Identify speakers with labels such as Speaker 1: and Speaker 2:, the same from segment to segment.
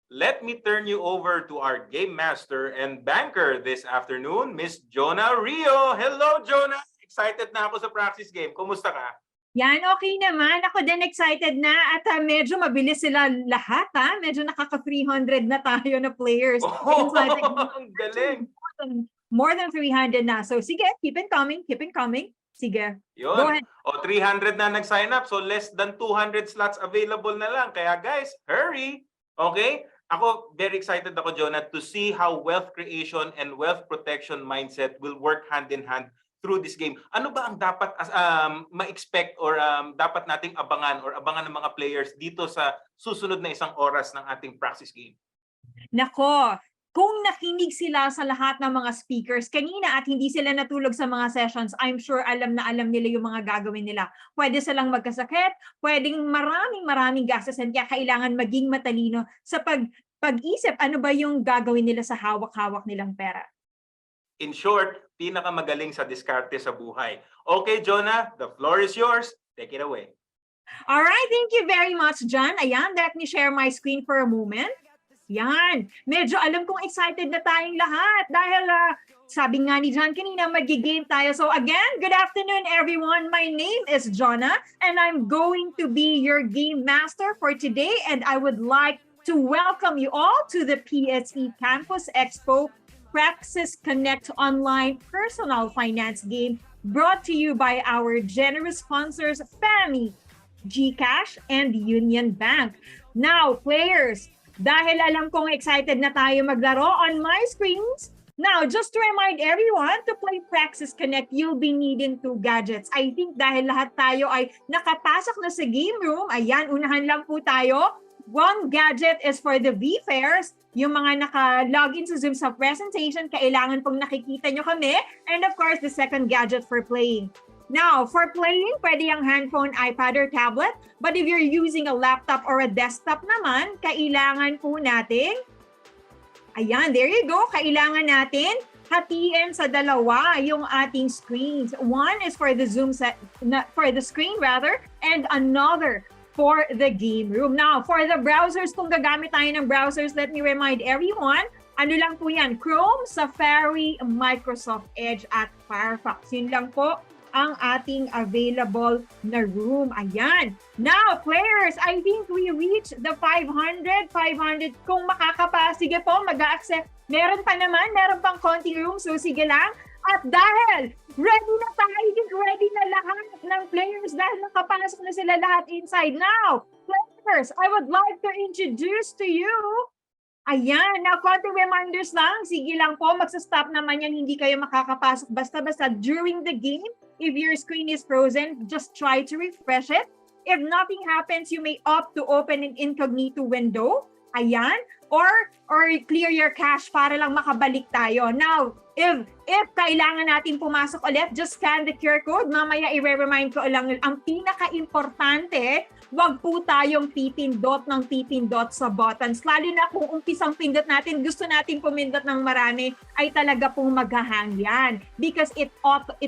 Speaker 1: let me turn you over to our game master and banker this afternoon, Miss Jonah Rio. Hello, Jonah! Excited na ako sa Praxis game. Kumusta ka?
Speaker 2: Yan, okay naman. Ako din excited na at medyo mabilis sila lahat. Medyo nakaka-300 na tayo na players.
Speaker 1: Oh, ang galing!
Speaker 2: More than 300 na. So sige, keep it coming, keep it coming. Sige,
Speaker 1: yun.
Speaker 2: Go ahead.
Speaker 1: O, 300 na nag-sign up. So less than 200 slots available na lang. Kaya guys, hurry! Okay? Ako, very excited ako, Jonah, to see how wealth creation and wealth protection mindset will work hand in hand through this game. Ano ba ang dapat ma-expect or dapat nating abangan or abangan ng mga players dito sa susunod na isang oras ng ating Praxis game?
Speaker 2: Nako, kung nakinig sila sa lahat ng mga speakers kanina at hindi sila natulog sa mga sessions, I'm sure alam na alam nila yung mga gagawin nila. Pwede silang magkasakit, pwedeng maraming gastusin, kaya kailangan maging matalino sa pag-isip ano ba yung gagawin nila sa hawak-hawak nilang pera.
Speaker 1: In short, pinakamagaling sa diskarte sa buhay. Okay, Jonah, the floor is yours. Take it away.
Speaker 2: All right, thank you very much, John. Ayan, let me share my screen for a moment. Yan, medyo alam kong excited na tayong lahat dahil sabi nga ni John kanina, mag-game tayo. So again, good afternoon everyone. My name is Jonah and I'm going to be your game master for today, and I would like to welcome you all to the PSE Campus Expo Praxis Connect Online Personal Finance Game, brought to you by our generous sponsors, FAMI, GCash, and Union Bank. Now, players, dahil alam kong excited na tayo maglaro on my screens, now, just to remind everyone, to play Praxis Connect, you'll be needing 2 gadgets. I think dahil lahat tayo ay nakapasok na sa game room, ayan, unahan lang po tayo. 1 gadget is for the VFairs, yung mga naka-login sa Zoom sa presentation, kailangan pong nakikita nyo kami. And of course, the second gadget for playing. Now, for playing, pwede yung handphone, iPad, or tablet. But if you're using a laptop or a desktop naman, kailangan po natin, ayan, there you go, kailangan natin hatiin sa dalawa yung ating screens. One is for the Zoom set, for the screen rather, and another for the game room. Now, for the browsers, kung gagamit tayo ng browsers, let me remind everyone, ano lang po yan, Chrome, Safari, Microsoft Edge, at Firefox. Yun lang po ang ating available na room. Ayan. Now, players, I think we reached the 500. Kung makakapa, sige po, mag-accept. Meron pa naman, meron pang konting room, so sige lang. At dahil ready na tayo, ready na lahat ng players dahil nakapasok na sila lahat inside. Now, players, I would like to introduce to you, ayan, now konting reminders lang, sige lang po, magsa-stop naman yan, hindi kayo makakapasok basta-basta during the game. If your screen is frozen, just try to refresh it. If nothing happens, you may opt to open an incognito window. Ayan. Or clear your cache para lang makabalik tayo. Now, if kailangan natin pumasok ulit, just scan the QR code. Mamaya i-remind ko lang, ang pinaka-importante, wag po tayong pipindot sa buttons. Lalo na kung umpisang pindot natin, gusto natin pumindot ng marami, ay talaga pong maghahang yan. Because it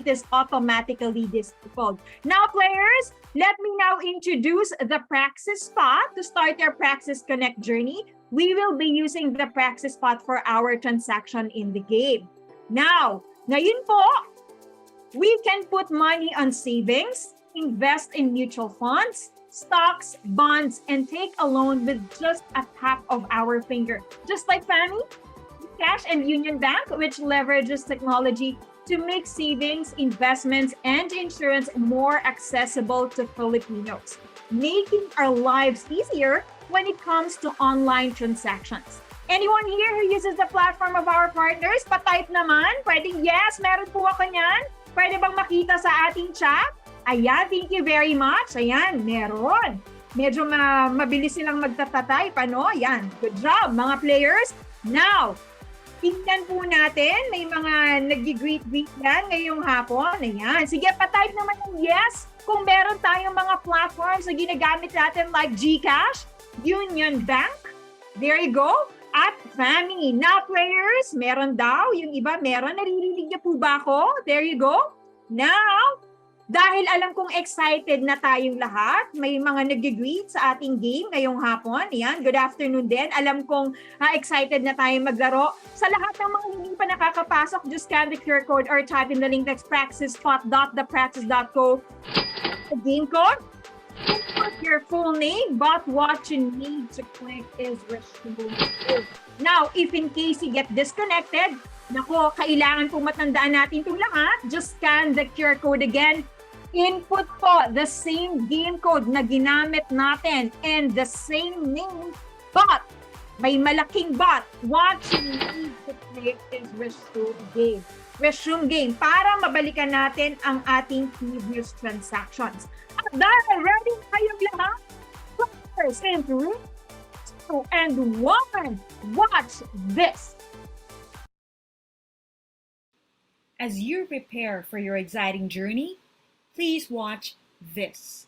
Speaker 2: is automatically disabled. Now, players, let me now introduce the Praxis Spot. To start your Praxis Connect journey, we will be using the Praxis Spot for our transaction in the game. Now, ngayon po, we can put money on savings, invest in mutual funds, stocks, bonds, and take a loan with just a tap of our finger. Just like FAMI, Cash, and Union Bank, which leverages technology to make savings, investments, and insurance more accessible to Filipinos, making our lives easier when it comes to online transactions. Anyone here who uses the platform of our partners, pa-type naman. Pwedeng yes, meron po ako niyan. Pwede bang makita sa ating chat? Ayan, thank you very much. Ayan, meron. Medyo mabilis silang magtatatay. Ano? Ayan, good job mga players. Now, tingnan po natin. May mga nag-greet-greet yan ngayong hapon. Ayan, sige, pa-type naman ng yes kung meron tayong mga platforms na ginagamit natin like GCash, Union Bank. There you go. At FAMI. Now, players, meron daw. Yung iba, meron. Naririnig niyo po ba ako? There you go. Now, Dahil alam kong excited na tayong lahat, may mga nag-greet sa ating game ngayong hapon. Ayan, good afternoon din. Alam kong excited na tayong maglaro. Sa lahat ng mga hindi pa nakakapasok, just scan the QR code or type in the link that's praxispot.thepraxis.co. The game code, input your full name, but what you need to click is resume. Now, if in case you get disconnected, nako, kailangan pong matandaan natin itong lahat. Just scan the QR code again. Input po the same game code na ginamit natin and the same name, but may malaking but. What you need to click is resume game. Resume game para mabalikan natin ang ating previous transactions. At dahil ready kayong lahat, first in 3, 2, and 1, watch this.
Speaker 3: As you prepare for your exciting journey, please watch this.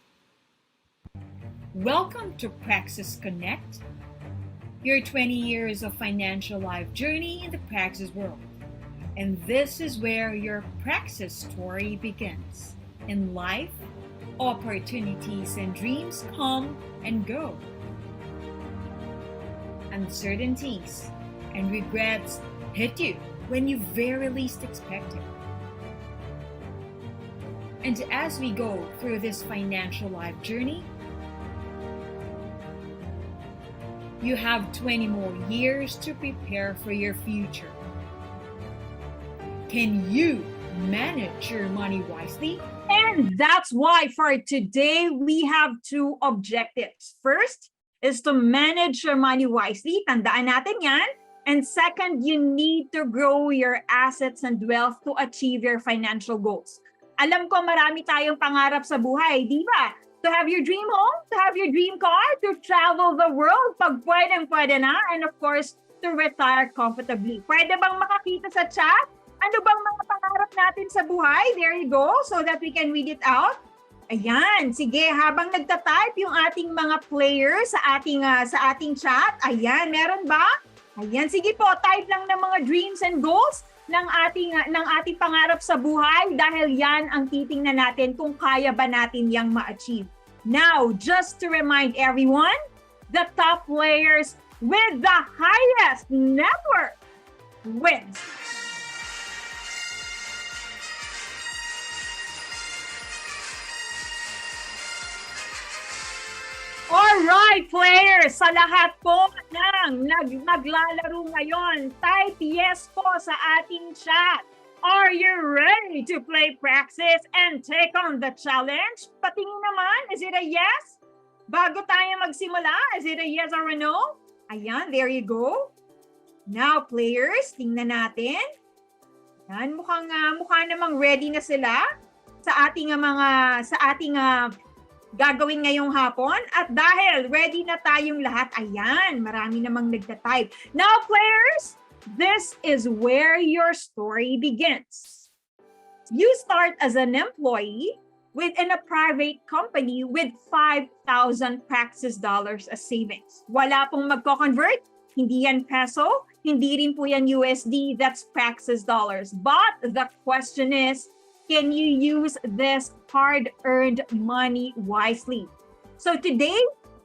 Speaker 3: Welcome to Praxis Connect, your 20 years of financial life journey in the Praxis world. And this is where your Praxis story begins. In life, opportunities and dreams come and go. Uncertainties and regrets hit you when you very least expect it. And as we go through this financial life journey, you have 20 more years to prepare for your future. Can you manage your money wisely?
Speaker 2: And that's why for today, we have two objectives. First is to manage your money wisely. Tandaan natin yan. And second, you need to grow your assets and wealth to achieve your financial goals. Alam ko marami tayong pangarap sa buhay, di ba? To have your dream home, to have your dream car, to travel the world pag pwede na, and of course, to retire comfortably. Pwede bang makakita sa chat? Ano bang mga pangarap natin sa buhay? There you go, so that we can read it out. Ayan, sige, habang nagta-type yung ating mga players sa ating chat, ayan, meron ba? Ayan, sige po, type lang ng mga dreams and goals ng ating pangarap sa buhay dahil yan ang titingnan natin kung kaya ba natin yang ma-achieve. Now, just to remind everyone, the top players with the highest net worth wins. Alright, players, sa lahat po ng naglalaro ngayon, type yes po sa ating chat. Are you ready to play Praxis and take on the challenge? Patingin naman, is it a yes? Bago tayo magsimula, is it a yes or a no? Ayan, there you go. Now, players, tingnan natin. Ayan, mukha namang ready na sila sa ating gagawin ngayong hapon. At dahil ready na tayong lahat, ayan, marami namang nagta-type. Now, players, this is where your story begins. You start as an employee within a private company with 5,000 Praxis dollars as savings. Wala pong magko-convert, hindi yan peso, hindi rin po yan USD, that's Praxis dollars. But the question is, can you use this hard-earned money wisely? So today,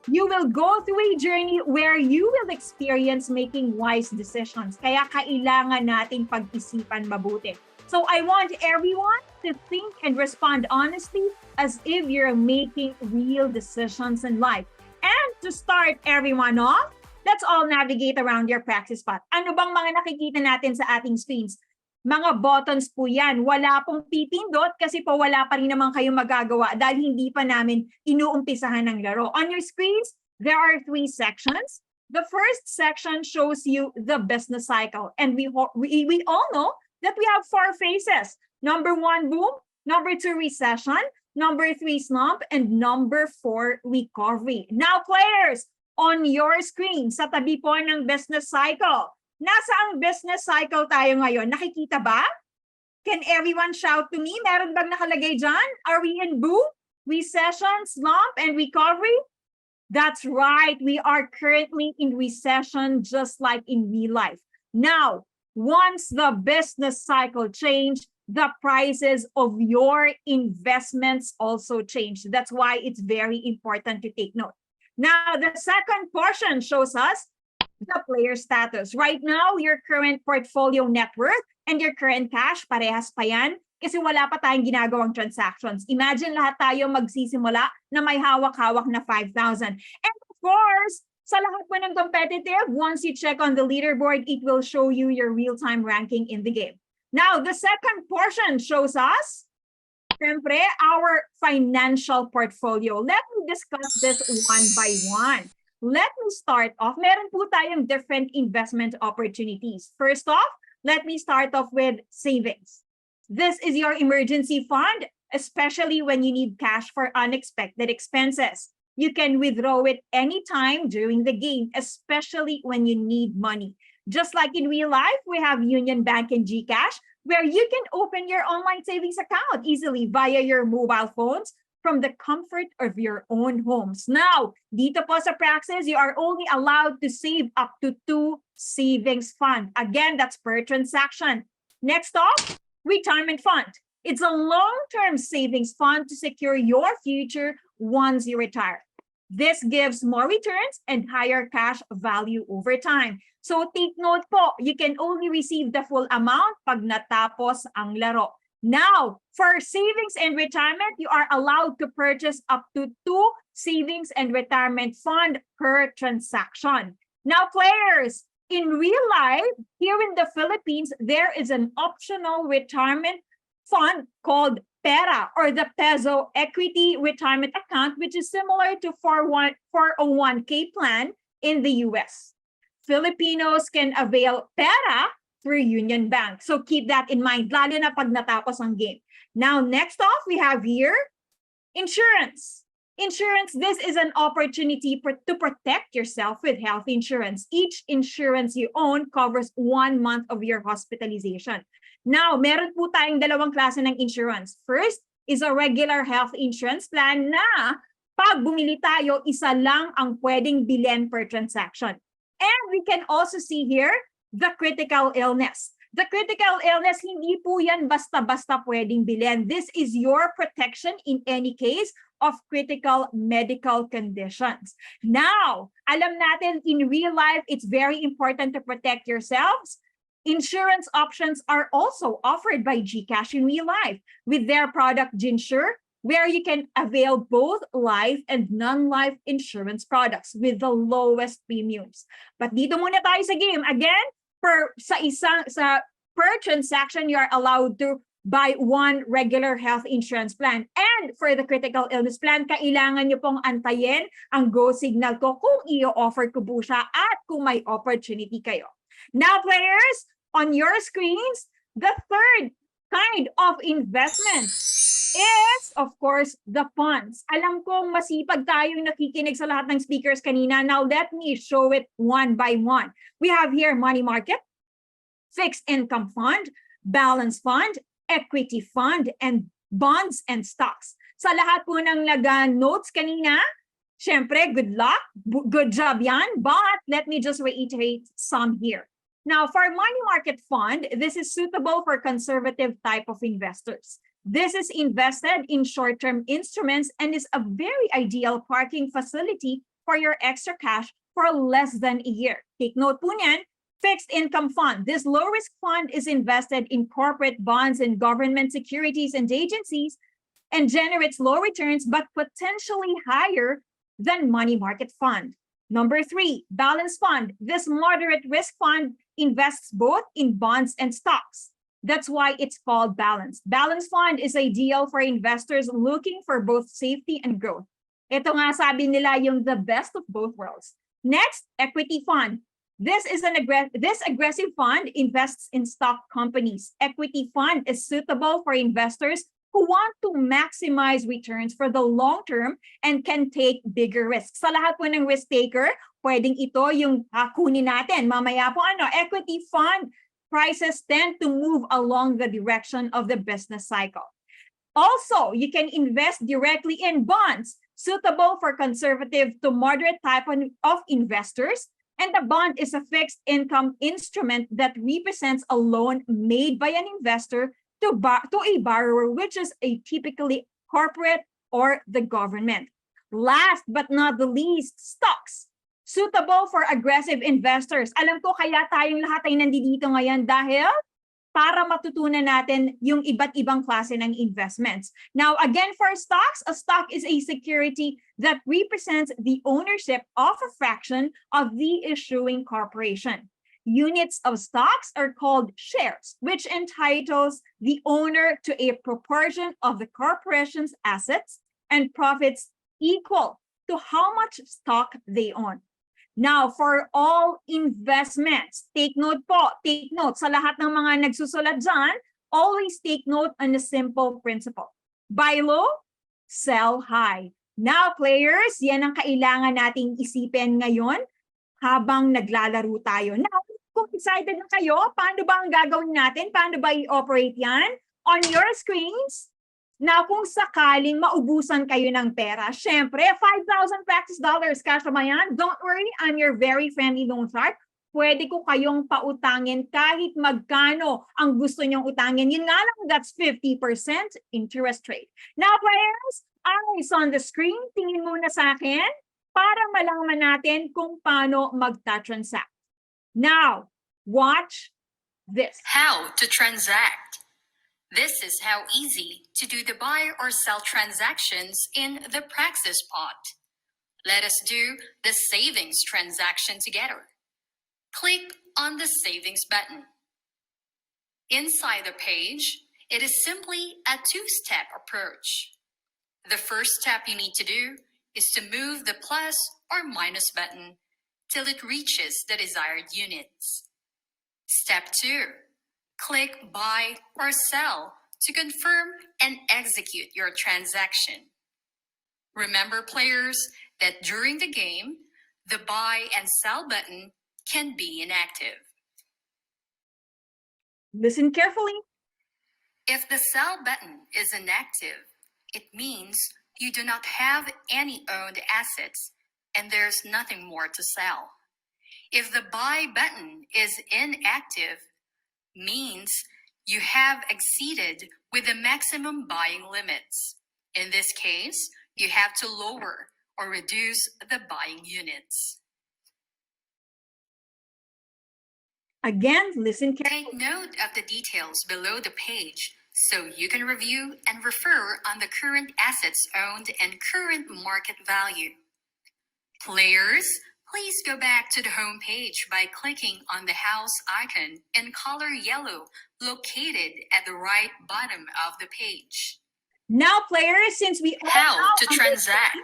Speaker 2: you will go through a journey where you will experience making wise decisions. Kaya kailangan nating pag-isipan mabuti. So I want everyone to think and respond honestly as if you're making real decisions in life. And to start everyone off, let's all navigate around your Praxis spot. Ano bang mga nakikita natin sa ating screens? Mga buttons po yan. Wala pong pipindot kasi po wala pa rin naman kayong magagawa dahil hindi pa namin inuumpisahan ng laro. On your screens, there are 3 sections. The first section shows you the business cycle. And we all know that we have 4 phases. Number 1, boom. Number 2, recession. Number 3, slump. And number 4, recovery. Now, players, on your screen, sa tabi po ng business cycle, nasa ang business cycle tayo ngayon? Nakikita ba? Can everyone shout to me? Meron bang nakalagay dyan? Are we in boom, recession, slump, and recovery? That's right. We are currently in recession just like in real life. Now, once the business cycle changed, the prices of your investments also change. That's why it's very important to take note. Now, the second portion shows us the player status. Right now, your current portfolio net worth and your current cash, parehas pa yan kasi wala pa tayong ginagawang transactions. Imagine lahat tayo magsisimula na may hawak-hawak na 5,000. And of course, sa lahat po ng competitive, once you check on the leaderboard, it will show you your real-time ranking in the game. Now, the second portion shows us, syempre, our financial portfolio. Let me discuss this one by one. Let me start off. Meron po tayong different investment opportunities. First off, let me start off with savings. This is your emergency fund, especially when you need cash for unexpected expenses. You can withdraw it anytime during the game, especially when you need money. Just like in real life, we have Union Bank and GCash, where you can open your online savings account easily via your mobile phones from the comfort of your own homes. Now, dito po sa Praxis, you are only allowed to save up to 2 savings fund. Again, that's per transaction. Next off, retirement fund. It's a long-term savings fund to secure your future once you retire. This gives more returns and higher cash value over time. So take note po, you can only receive the full amount pag natapos ang laro. Now, for savings and retirement, you are allowed to purchase up to 2 savings and retirement fund per transaction. Now, players, in real life, here in the Philippines, there is an optional retirement fund called PERA, or the Peso Equity Retirement Account, which is similar to 401k plan in the US. Filipinos can avail PERA through Union Bank. So keep that in mind, lalo na pag natapos ang game. Now, next off, we have here insurance. Insurance, this is an opportunity to protect yourself with health insurance. Each insurance you own covers 1 month of your hospitalization. Now, meron po tayong dalawang klase ng insurance. First is a regular health insurance plan na pag bumili tayo, isa lang ang pwedeng bilhin per transaction. And we can also see here the critical illness. The critical illness, hindi po yan basta-basta pwedeng bilhin. This is your protection in any case of critical medical conditions. Now, alam natin in real life, it's very important to protect yourselves. Insurance options are also offered by GCash in real life with their product Ginsure, where you can avail both life and non-life insurance products with the lowest premiums. But dito muna tayo sa game. Again, per transaction, you are allowed to buy 1 regular health insurance plan. And for the critical illness plan, kailangan nyo pong antayin ang go signal ko kung i-offer ko po siya at kung may opportunity kayo. Now, players, on your screens, the third kind of investment is, of course, the funds. Alam kong masipag tayong nakikinig sa lahat ng speakers kanina. Now, let me show it one by one. We have here money market, fixed income fund, balance fund, equity fund, and bonds and stocks. Sa lahat po ng nag-notes kanina, syempre, good luck, good job yan. But let me just reiterate some here. Now, for money market fund, this is suitable for conservative type of investors. This is invested in short-term instruments and is a very ideal parking facility for your extra cash for less than a year. Take note po niyan, fixed income fund. This low-risk fund is invested in corporate bonds and government securities and agencies and generates low returns but potentially higher than money market fund. Number 3, balance fund. This moderate risk fund invests both in bonds and stocks. That's why it's called balanced. Balance fund is ideal for investors looking for both safety and growth. Ito nga sabi nila yung the best of both worlds. Next, equity fund. This aggressive fund invests in stock companies. Equity fund is suitable for investors who want to maximize returns for the long term and can take bigger risks. Sa lahat po ng risk taker, pwedeng ito yung kunin natin. Mamaya po equity fund prices tend to move along the direction of the business cycle. Also, you can invest directly in bonds, suitable for conservative to moderate type of investors. And the bond is a fixed income instrument that represents a loan made by an investor to a borrower, which is a typically corporate or the government. Last but not the least, stocks. Suitable for aggressive investors. Alam ko kaya tayong lahat ay nandito ngayon dahil para matutunan natin yung iba't ibang klase ng investments. Now, again, for stocks, a stock is a security that represents the ownership of a fraction of the issuing corporation. Units of stocks are called shares, which entitles the owner to a proportion of the corporation's assets and profits equal to how much stock they own. Now, for all investments, take note sa lahat ng mga nagsusulat dyan, always take note on a simple principle. Buy low, sell high. Now, players, yan ang kailangan nating isipin ngayon habang naglalaro tayo. Now, kung excited na kayo, paano ba ang gagawin natin? Paano ba i-operate yan? On your screens, na kung sakaling maubusan kayo ng pera, syempre, 5,000 Praxis dollars cash ba yan? Don't worry, I'm your very friendly loan shark. Pwede ko kayong pautangin kahit magkano ang gusto nyong utangin. Yun nga lang, that's 50% interest rate. Now, players, eyes on the screen. Tingin muna sa akin para malaman natin kung paano magta-transact. Now, watch this.
Speaker 4: How to transact. This is how easy to do the buy or sell transactions in the Praxis pot. Let us do the savings transaction together. Click on the savings button. Inside the page, it is simply a two-step approach. The first step you need to do is to move the plus or minus button till it reaches the desired units. Step 2. Click buy or sell to confirm and execute your transaction. Remember, players, that during the game, the buy and sell button can be inactive.
Speaker 2: Listen carefully.
Speaker 4: If the sell button is inactive, it means you do not have any owned assets and there's nothing more to sell. If the buy button is inactive, means you have exceeded with the maximum buying limits. In this case, you have to lower or reduce the buying units.
Speaker 2: Again, listen carefully.
Speaker 4: Take note of the details below the page so you can review and refer on the current assets owned and current market value. Players, please go back to the home page by clicking on the house icon in color yellow located at the right bottom of the page.
Speaker 2: Now, players, since we all
Speaker 4: How
Speaker 2: now
Speaker 4: to transact.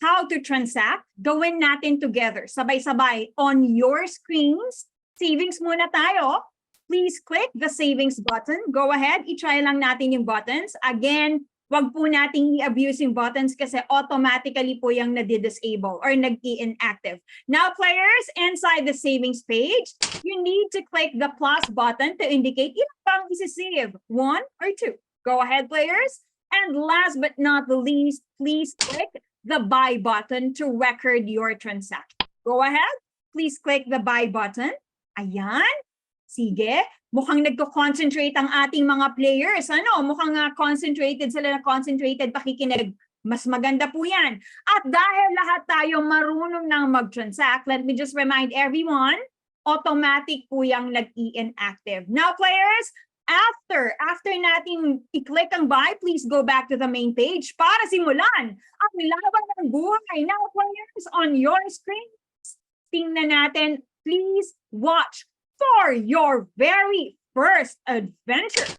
Speaker 2: how to transact, gawin natin together, sabay-sabay on your screens. Savings muna tayo. Please click the savings button. Go ahead, i-try lang natin yung buttons. Again, wag po nating i-abuse yung buttons kasi automatically po yung nadi-disable or nag-i-inactive. Now, players, inside the savings page, you need to click the plus button to indicate ilang bang isi-save, 1 or 2. Go ahead, players. And last but not the least, please click the buy button to record your transaction. Go ahead. Please click the buy button. Ayan. Sige. Mukhang nagko-concentrate ang ating mga players. Ano? Mukhang concentrated sila na concentrated pakikinig. Mas maganda po yan. At dahil lahat tayo marunong nang mag-transact, let me just remind everyone, automatic po yung nag-i-inactive. Now, players, after natin i-click ang buy, please go back to the main page para simulan ang laban ng buhay. Now, players, on your screen, tingnan natin, please watch for your very first adventure.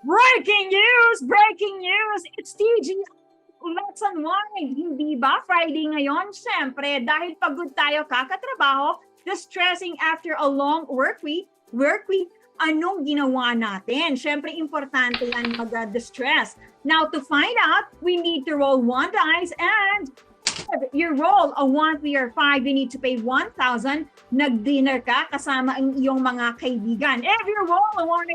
Speaker 2: Breaking news! It's TG. Let's unwind. Hindi ba Friday ngayon? Siyempre, dahil pagod tayo kakatrabaho, distressing after a long work week, anong ginawa natin? Siyempre, importante yan mag-distress. Now, to find out, we need to roll 1 dice and if you roll a 1, 3, or 5, you need to pay 1,000. Nag-dinner ka kasama ang iyong mga kaibigan. If you roll a 1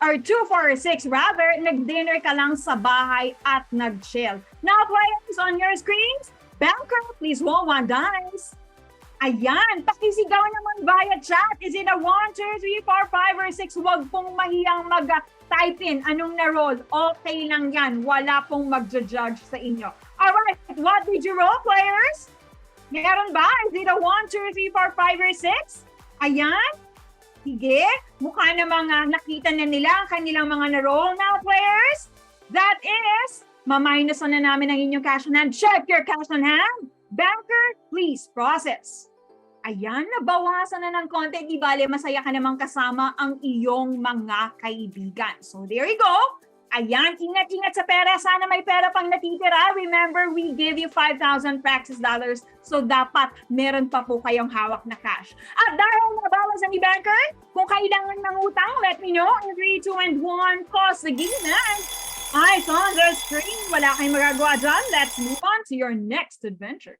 Speaker 2: or 2, 4, or 6, rather, nag-dinner ka lang sa bahay at nag-chill. Now, players on your screens, banker, please roll 1 dice. Ayan, pakisigaw naman via chat. Is it a 1, 2, 3, 4, 5, or 6? Huwag pong mahiyang mag-type in anong na-roll. Okay lang yan. Wala pong mag-judge sa inyo. Alright, what did you roll, players? Meron ba? Is it a 1, 2, 3, 4, 5, or 6? Ayan. Sige. Mukha namang nakita na nila ang kanilang mga na-roll now, players. That is, ma-minus na namin ang inyong cash on hand. Check your cash on hand. Banker, please process. Ayan, nabawasan na ng konti. Di bale, masaya ka namang kasama ang iyong mga kaibigan. So there you go. Ayan, ingat-ingat sa pera. Sana may pera pang natitira. Remember, we give you 5,000 Praxis dollars. So dapat meron pa po kayong hawak na cash. At dahil nabawasan ni Banker, kung kailangan ng utang, let me know. In 3, 2, and 1, pause the game na. Eyes on the screen. Wala kayong magagawa dyan. Let's move on to your next adventure.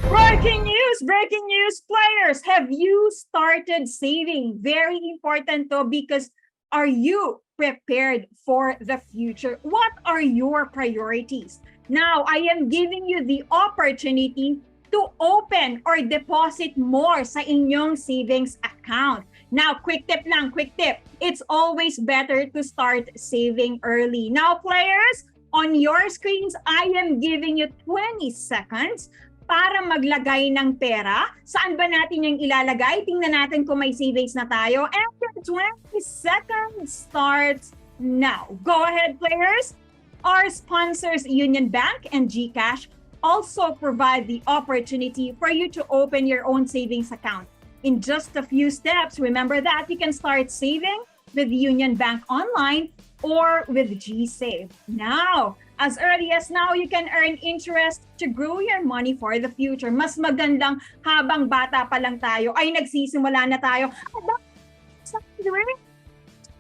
Speaker 2: Breaking news, players. Have you started saving? Very important to, because are you prepared for the future? What are your priorities? Now, I am giving you the opportunity to open or deposit more sa inyong savings account. Now, quick tip lang, quick tip. It's always better to start saving early. Now, players, on your screens, I am giving you 20 seconds para maglagay ng pera. Saan ba natin yung ilalagay? Tingnan natin kung may savings na tayo. And your 20 seconds starts now. Go ahead, players. Our sponsors, Union Bank and GCash, also provide the opportunity for you to open your own savings account. In just a few steps, remember that you can start saving with Union Bank online or with GSave. Now, as early as now, you can earn interest to grow your money for the future. Mas magandang habang bata pa lang tayo, ay nagsisimula na tayo.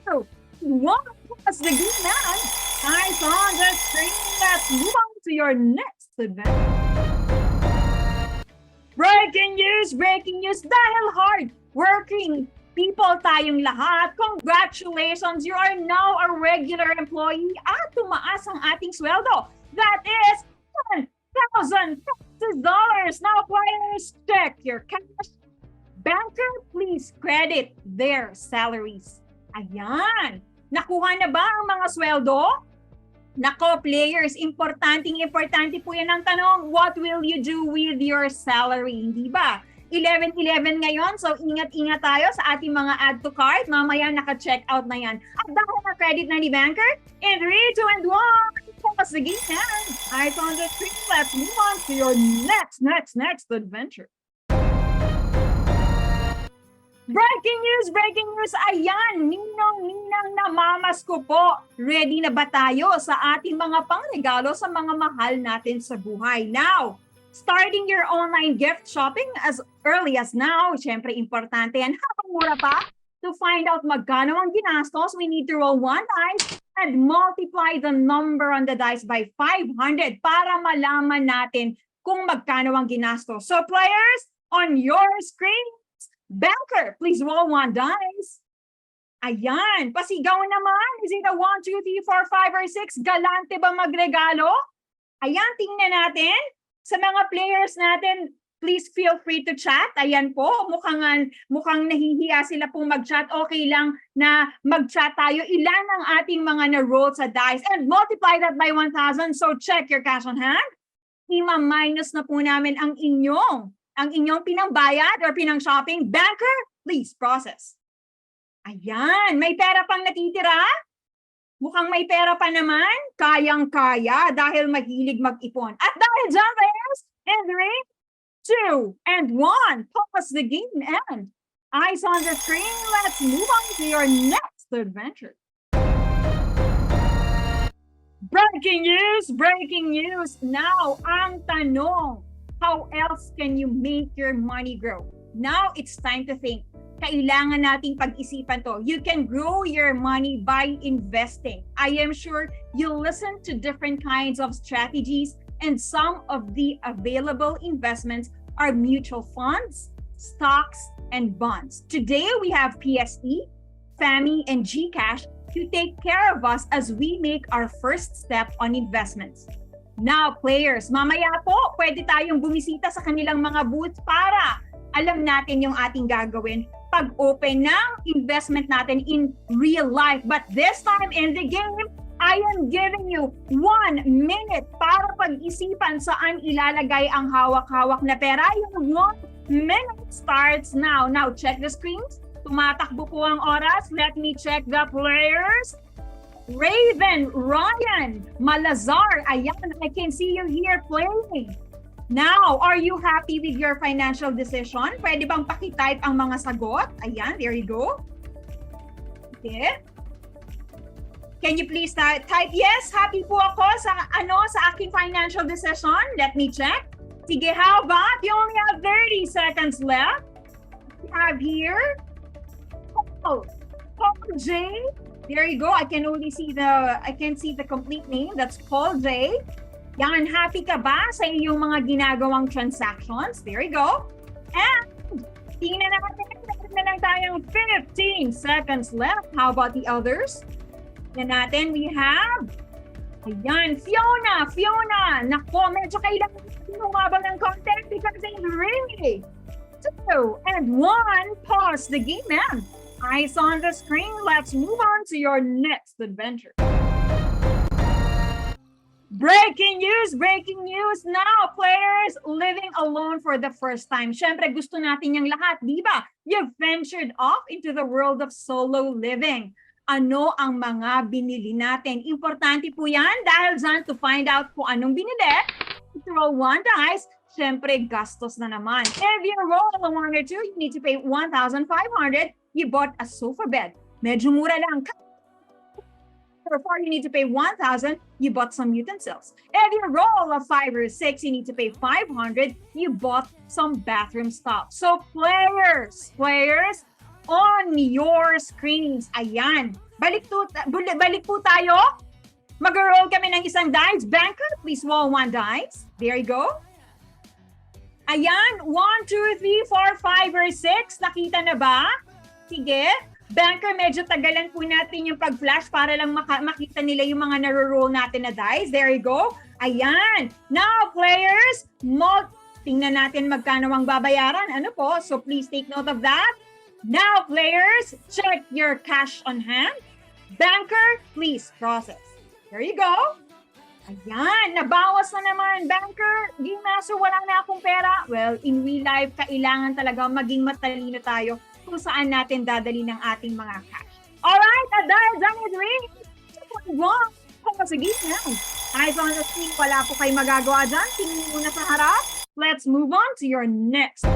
Speaker 2: What's the good man? Eyes on the screen. Let's move on to your next event. Breaking news, dahil hard working people tayong lahat, congratulations! You are now a regular employee at tumaas ang ating sweldo. That is $1,000. Now, players, check your cash. Banker, please credit their salaries. Ayan. Nakuha na ba ang mga sweldo? Nako, players, importante po yan ang tanong. What will you do with your salary? Hindi ba? 11-11 ngayon, so ingat-ingat tayo sa ating mga add to cart. Mamaya naka-check out na yan. At dahil na-credit na ni Banker, in 3, 2, and 1, pause the game na. Eyes on the screen, let's move on to your next adventure. Breaking news! Ayan, ninang namamas ko po. Ready na ba tayo sa ating mga pangregalo sa mga mahal natin sa buhay? Now, starting your online gift shopping as early as now, syempre importante yan, habang mura pa. To find out magkano ang ginastos, we need to roll one dice and multiply the number on the dice by 500 para malaman natin kung magkano ang ginastos. So players, on your screen, Banker, please roll one dice. Ayan, pasigaw naman. Is it a 1, 2, 3, 4, 5, or 6? Galante ba magregalo? Ayan, tingnan natin. Sa mga players natin, please feel free to chat. Ayan po, mukhang nahihiya sila pong mag-chat. Okay lang na mag-chat tayo. Ilan ang ating mga na-roll sa dice? And multiply that by 1,000. So check your cash on hand. Ima-minus na po namin ang inyong pinangbayad or pinang-shopping. Banker, please process. Ayan, may pera pang natitira? Mukhang may pera pa naman. Kayang-kaya dahil mahilig mag-ipon. At dahil dyan, players, in 3, 2, and 1, pause the game and eyes on the screen. Let's move on to your next adventure. Breaking news. Now, ang tanong, how else can you make your money grow? Now, it's time to think. Kailangan nating pag-isipan to. You can grow your money by investing. I am sure you'll listen to different kinds of strategies, and some of the available investments are mutual funds, stocks, and bonds. Today, we have PSE, FAMI, and GCash to take care of us as we make our first step on investments. Now, players, mamaya po, pwede tayong bumisita sa kanilang mga booths para alam natin yung ating gagawin pag-open ng investment natin in real life. But this time in the game, I am giving you 1 minute para pag-isipan saan ilalagay ang hawak-hawak na pera. Yung 1 minute starts now. Now, check the screens. Tumatakbo po ang oras. Let me check the players. Raven, Ryan, Malazar, ayan, I can see you here playing. Now, are you happy with your financial decision? Pwede bang pakitype ang mga sagot? Ayan, there you go. Okay. Can you please type yes? Happy po ako sa aking financial decision. Let me check. Sige, how about? You only have 30 seconds left. We have here. Paul J. There you go. I can see the complete name. That's Paul J. Yan, happy ka ba sa iyong mga ginagawang transactions? There you go. And tingnan natin, meron na lang tayong 15 seconds left. How about the others? Yan natin, we have, ayan, Fiona. Nako, medyo kailangan humabang ng content because in 3, 2, and 1, pause the game, man. Eyes on the screen. Let's move on to your next adventure. Breaking news now, players living alone for the first time. Syempre, gusto natin yung lahat, di ba? You've ventured off into the world of solo living. Ano ang mga binili natin? Importante po yan dahil dyan to find out kung anong binili. Throw 1 dice. Syempre, gastos na naman. If you roll a 1 or 2, you need to pay 1,500. You bought a sofa bed. Medyo mura lang. For 4, you need to pay 1,000. You bought some utensils. If you roll a 5 or 6, you need to pay 500. You bought some bathroom stuff. So players, on your screens, ayan. Balik po tayo. Mag-roll kami ng isang dice. Banker, please roll 1 dice. There you go. Ayan, 1, 2, 3, 4, 5, or 6. Nakita na ba? Sige. Banker, medyo tagalan po natin yung pag-flash para lang makita nila yung mga naro-roll natin na dice. There you go. Ayan. Now, players, tingnan natin magkano ang babayaran. Ano po? So, please take note of that. Now, players, check your cash on hand. Banker, please process. There you go. Ayan, nabawas na naman, banker. Game master, wala na akong pera. Well, in real life, kailangan talaga maging matalino tayo kung saan natin dadali ng ating mga cash. Alright, at dahil dyan is ring. Wrong. Sige na. Eyes on the screen, wala po kayo magagawa dyan. Tingin muna sa harap. Let's move on to your next.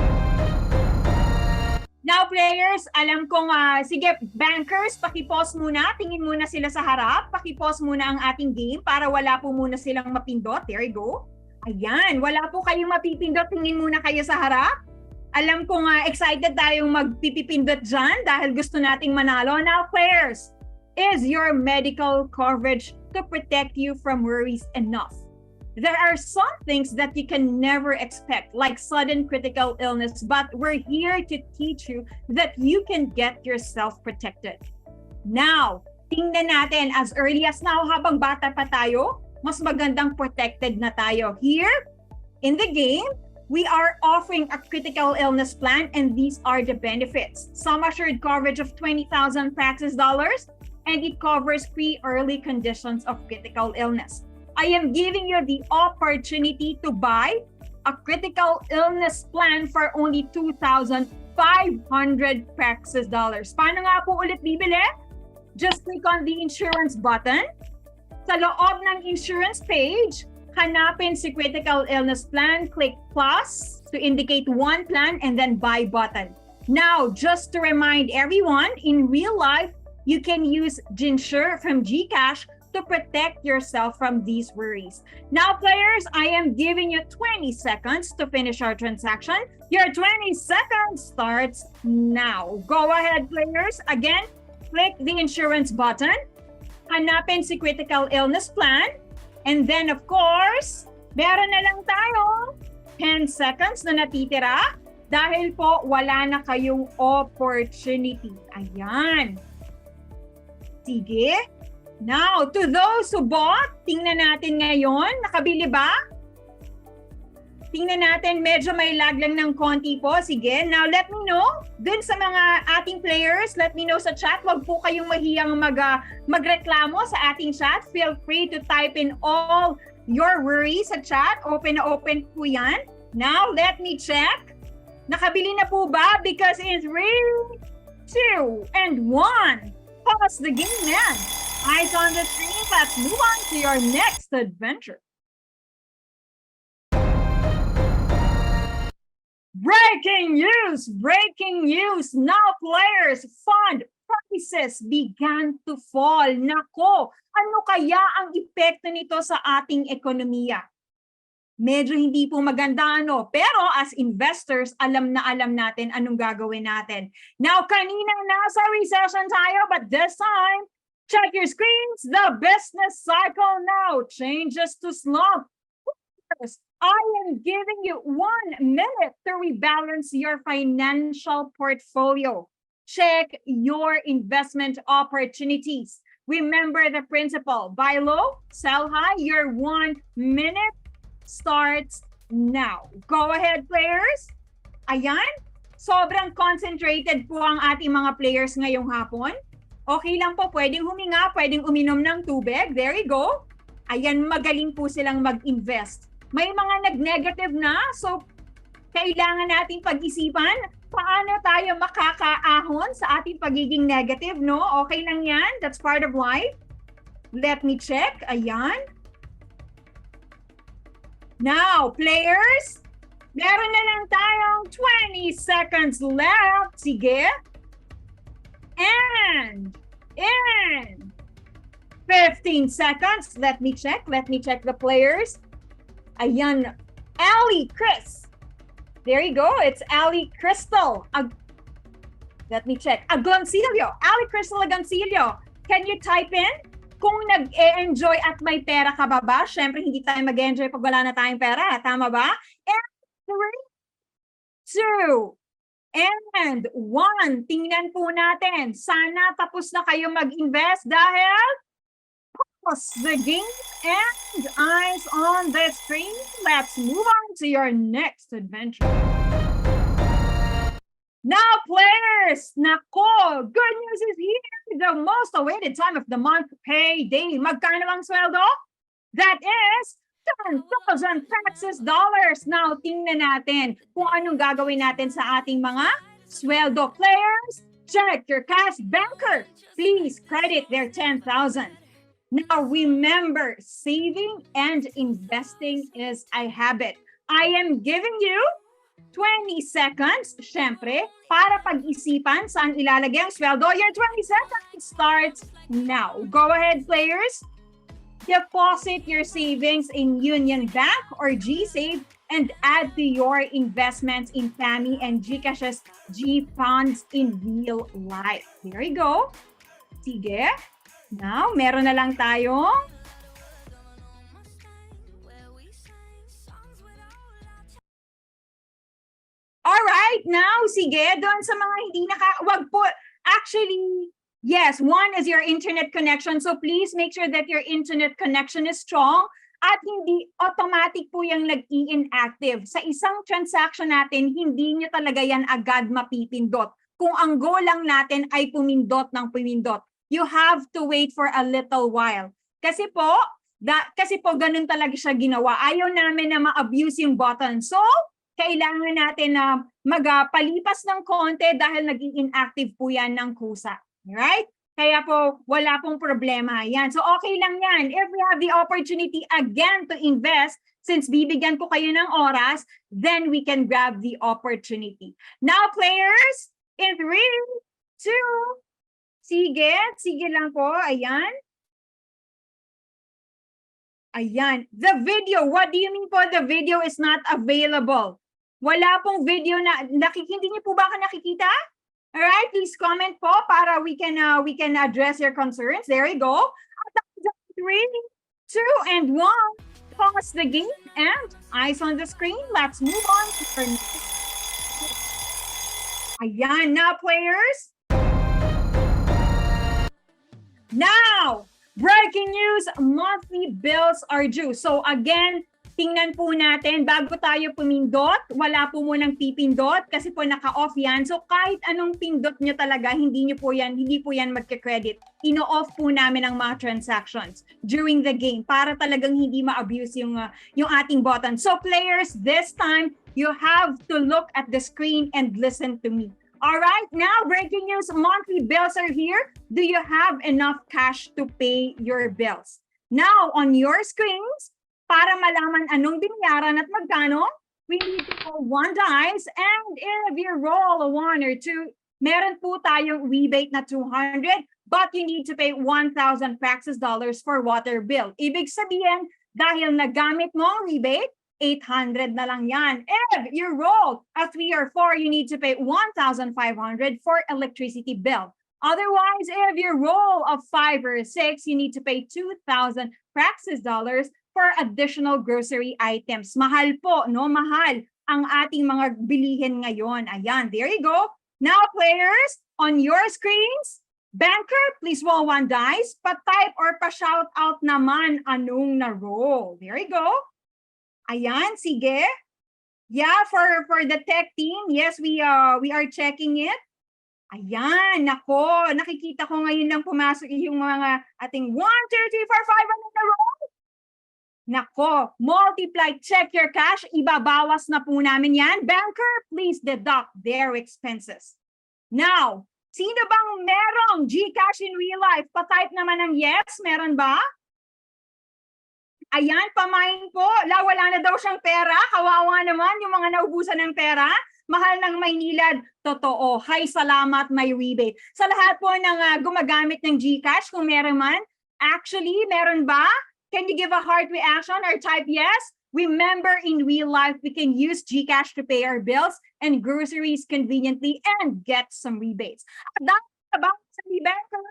Speaker 2: Now, players, alam kong, sige, bankers, pakipause muna. Tingin muna sila sa harap. Pakipause muna ang ating game para wala po muna silang mapindot. There you go. Ayan, wala po kayong mapipindot. Tingin muna kayo sa harap. Alam kong excited tayong magpipipindot dyan dahil gusto nating manalo. Now, players, is your medical coverage to protect you from worries enough? There are some things that you can never expect, like sudden critical illness, but we're here to teach you that you can get yourself protected. Now, tingnan natin as early as now, habang bata pa tayo, mas magandang protected na tayo. Here, in the game, we are offering a critical illness plan, and these are the benefits. Sum assured coverage of 20,000 Praxis dollars, and it covers pre-early conditions of critical illness. I am giving you the opportunity to buy a critical illness plan for only 2,500 Praxis dollars. Paano nga po ulit bibili? Just click on the insurance button. Sa loob ng insurance page, hanapin si critical illness plan, click plus to indicate one plan, and then buy button. Now, just to remind everyone, in real life, you can use Ginsure from GCash to protect yourself from these worries. Now, players, I am giving you 20 seconds to finish our transaction. Your 20 seconds starts now. Go ahead, players. Again, click the insurance button. Hanapin si critical illness plan. And then, of course, meron na lang tayo 10 seconds na natitira dahil po wala na kayong opportunity. Ayan. Sige. Now, to those who bought, tingnan natin ngayon. Nakabili ba? Tingnan natin, medyo may lag lang ng konti po. Sige, now let me know. Dun sa mga ating players, let me know sa chat. Huwag po kayong mahiyang magreklamo sa ating chat. Feel free to type in all your worries sa chat. Open na open po yan. Now, let me check. Nakabili na po ba? Because in 3, 2, and 1. Pause the game, man. Eyes on the screen. Let's move on to your next adventure. Breaking news! Breaking news! Now players' fund prices began to fall. Nako, ano kaya ang epekto nito sa ating ekonomiya? Medyo hindi po maganda ano, pero as investors, alam natin anong gagawin natin. Now, kanina nasa recession tayo, but this time, check your screens. The business cycle now changes to slump. First, I am giving you 1 minute to rebalance your financial portfolio. Check your investment opportunities. Remember the principle, buy low, sell high. Your 1 minute starts now. Go ahead, players. Ayan, sobrang concentrated po ang ating mga players ngayong hapon. Okay lang po, pwedeng huminga, pwedeng uminom ng tubig. There you go. Ayan, magaling po silang mag-invest. May mga nag-negative na, so kailangan nating pag-isipan paano tayo makakaahon sa ating pagiging negative, no? Okay lang yan. That's part of life. Let me check. Ayan. Now, players, meron na lang tayong 20 seconds left. Sige. And 15 seconds. Let me check the players. Ayan, Ali Chris. There you go. It's Ali Crystal. Let me check. Agoncillo. Ali Crystal Agoncillo. Can you type in? Kung nag-e-enjoy at may pera ka ba? Siyempre, hindi tayo mag-enjoy pag wala na tayong pera. Tama ba? And 3, 2, and 1. Tingnan po natin. Sana tapos na kayo mag-invest dahil pause the game and eyes on the screen. Let's move on to your next adventure. Now, players, nako, good news is here. The most awaited time of the month, payday. Magkano ang sweldo? That is 10,000 Praxis dollars. Now, tingnan natin kung anong gagawin natin sa ating mga sweldo. Players, check your cash banker. Please credit their 10,000. Now, remember, saving and investing is a habit. I am giving you 20 seconds, syempre, para pag-isipan saan ilalagay ang sweldo. Your 20 seconds starts now. Go ahead, players. Deposit your savings in Union Bank or GSave and add to your investments in FAMI and GCash's G funds in real life. There you go. Sige. Now, meron na lang tayo. Alright, now, sige, doon sa mga hindi wag po, actually, yes, one is your internet connection. So please make sure that your internet connection is strong at hindi automatic po yung nag-i-inactive. Sa isang transaction natin, hindi nyo talaga yan agad mapipindot. Kung ang goal lang natin ay pumindot ng pumindot. You have to wait for a little while. Kasi po ganun talaga siya ginawa. Ayaw namin na ma-abuse yung button. So, kailangan natin na magpalipas ng konti dahil naging inactive po yan ng kusa. Right? Kaya po, wala pong problema. Yan. So, okay lang yan. If we have the opportunity again to invest, since bibigyan ko kayo ng oras, then we can grab the opportunity. Now, players, in 3, 2, sige lang po. Ayan. Ayan. The video, what do you mean po the video is not available? Wala pong video na, hindi niyo po ba nakikita? Alright, please comment po para we can address your concerns. There you go. 3, 2, and 1. Pause the game and eyes on the screen. Let's move on to our next. Ayan, now players. Now, Breaking news, monthly bills are due. So again, tingnan po natin, bago tayo pumindot, wala po munang pipindot kasi po naka-off yan. So kahit anong pindot nyo talaga, hindi po yan magka-credit. Ino-off po namin ang mga transactions during the game para talagang hindi ma-abuse yung ating button. So players, this time, you have to look at the screen and listen to me. All right, now breaking news, monthly bills are here. Do you have enough cash to pay your bills? Now, on your screens, para malaman anong binayaran at magkano, we need to roll one dice, and if you roll a 1 or 2, meron po tayong rebate na 200, but you need to pay 1,000 Praxis dollars for water bill. Ibig sabihin, dahil nagamit mo ang rebate, 800 na lang yan. If you roll a 3 or 4, you need to pay 1,500 for electricity bill. Otherwise, if you roll a 5 or 6, you need to pay 2,000 Praxis dollars for additional grocery items. Mahal po, no? Mahal ang ating mga bilihin ngayon. Ayan, there you go. Now, players, on your screens, banker, please roll one dice. Pa-type or pa-shout out naman anong na-roll. There you go. Ayan, sige. Yeah, for the tech team, yes, we are checking it. Ayan, nako, nakikita ko ngayon lang pumasok yung mga ating 1, 2, 3, 4, 5, ano na roll? Nako, multiply, check your cash, ibabawas na po namin yan. Banker, please deduct their expenses. Now, sino bang merong GCash in real life? Pa-type naman ng yes, meron ba? Ayan, pamain po. Wala na daw siyang pera. Kawawa naman yung mga naubusan ng pera. Mahal ng Maynilad. Totoo. Hay, salamat, may rebate. Sa lahat po ng gumagamit ng GCash, kung meron man, actually, meron ba? Can you give a heart reaction or type yes? Remember, in real life, we can use GCash to pay our bills and groceries conveniently and get some rebates. At dahil ba sa banker,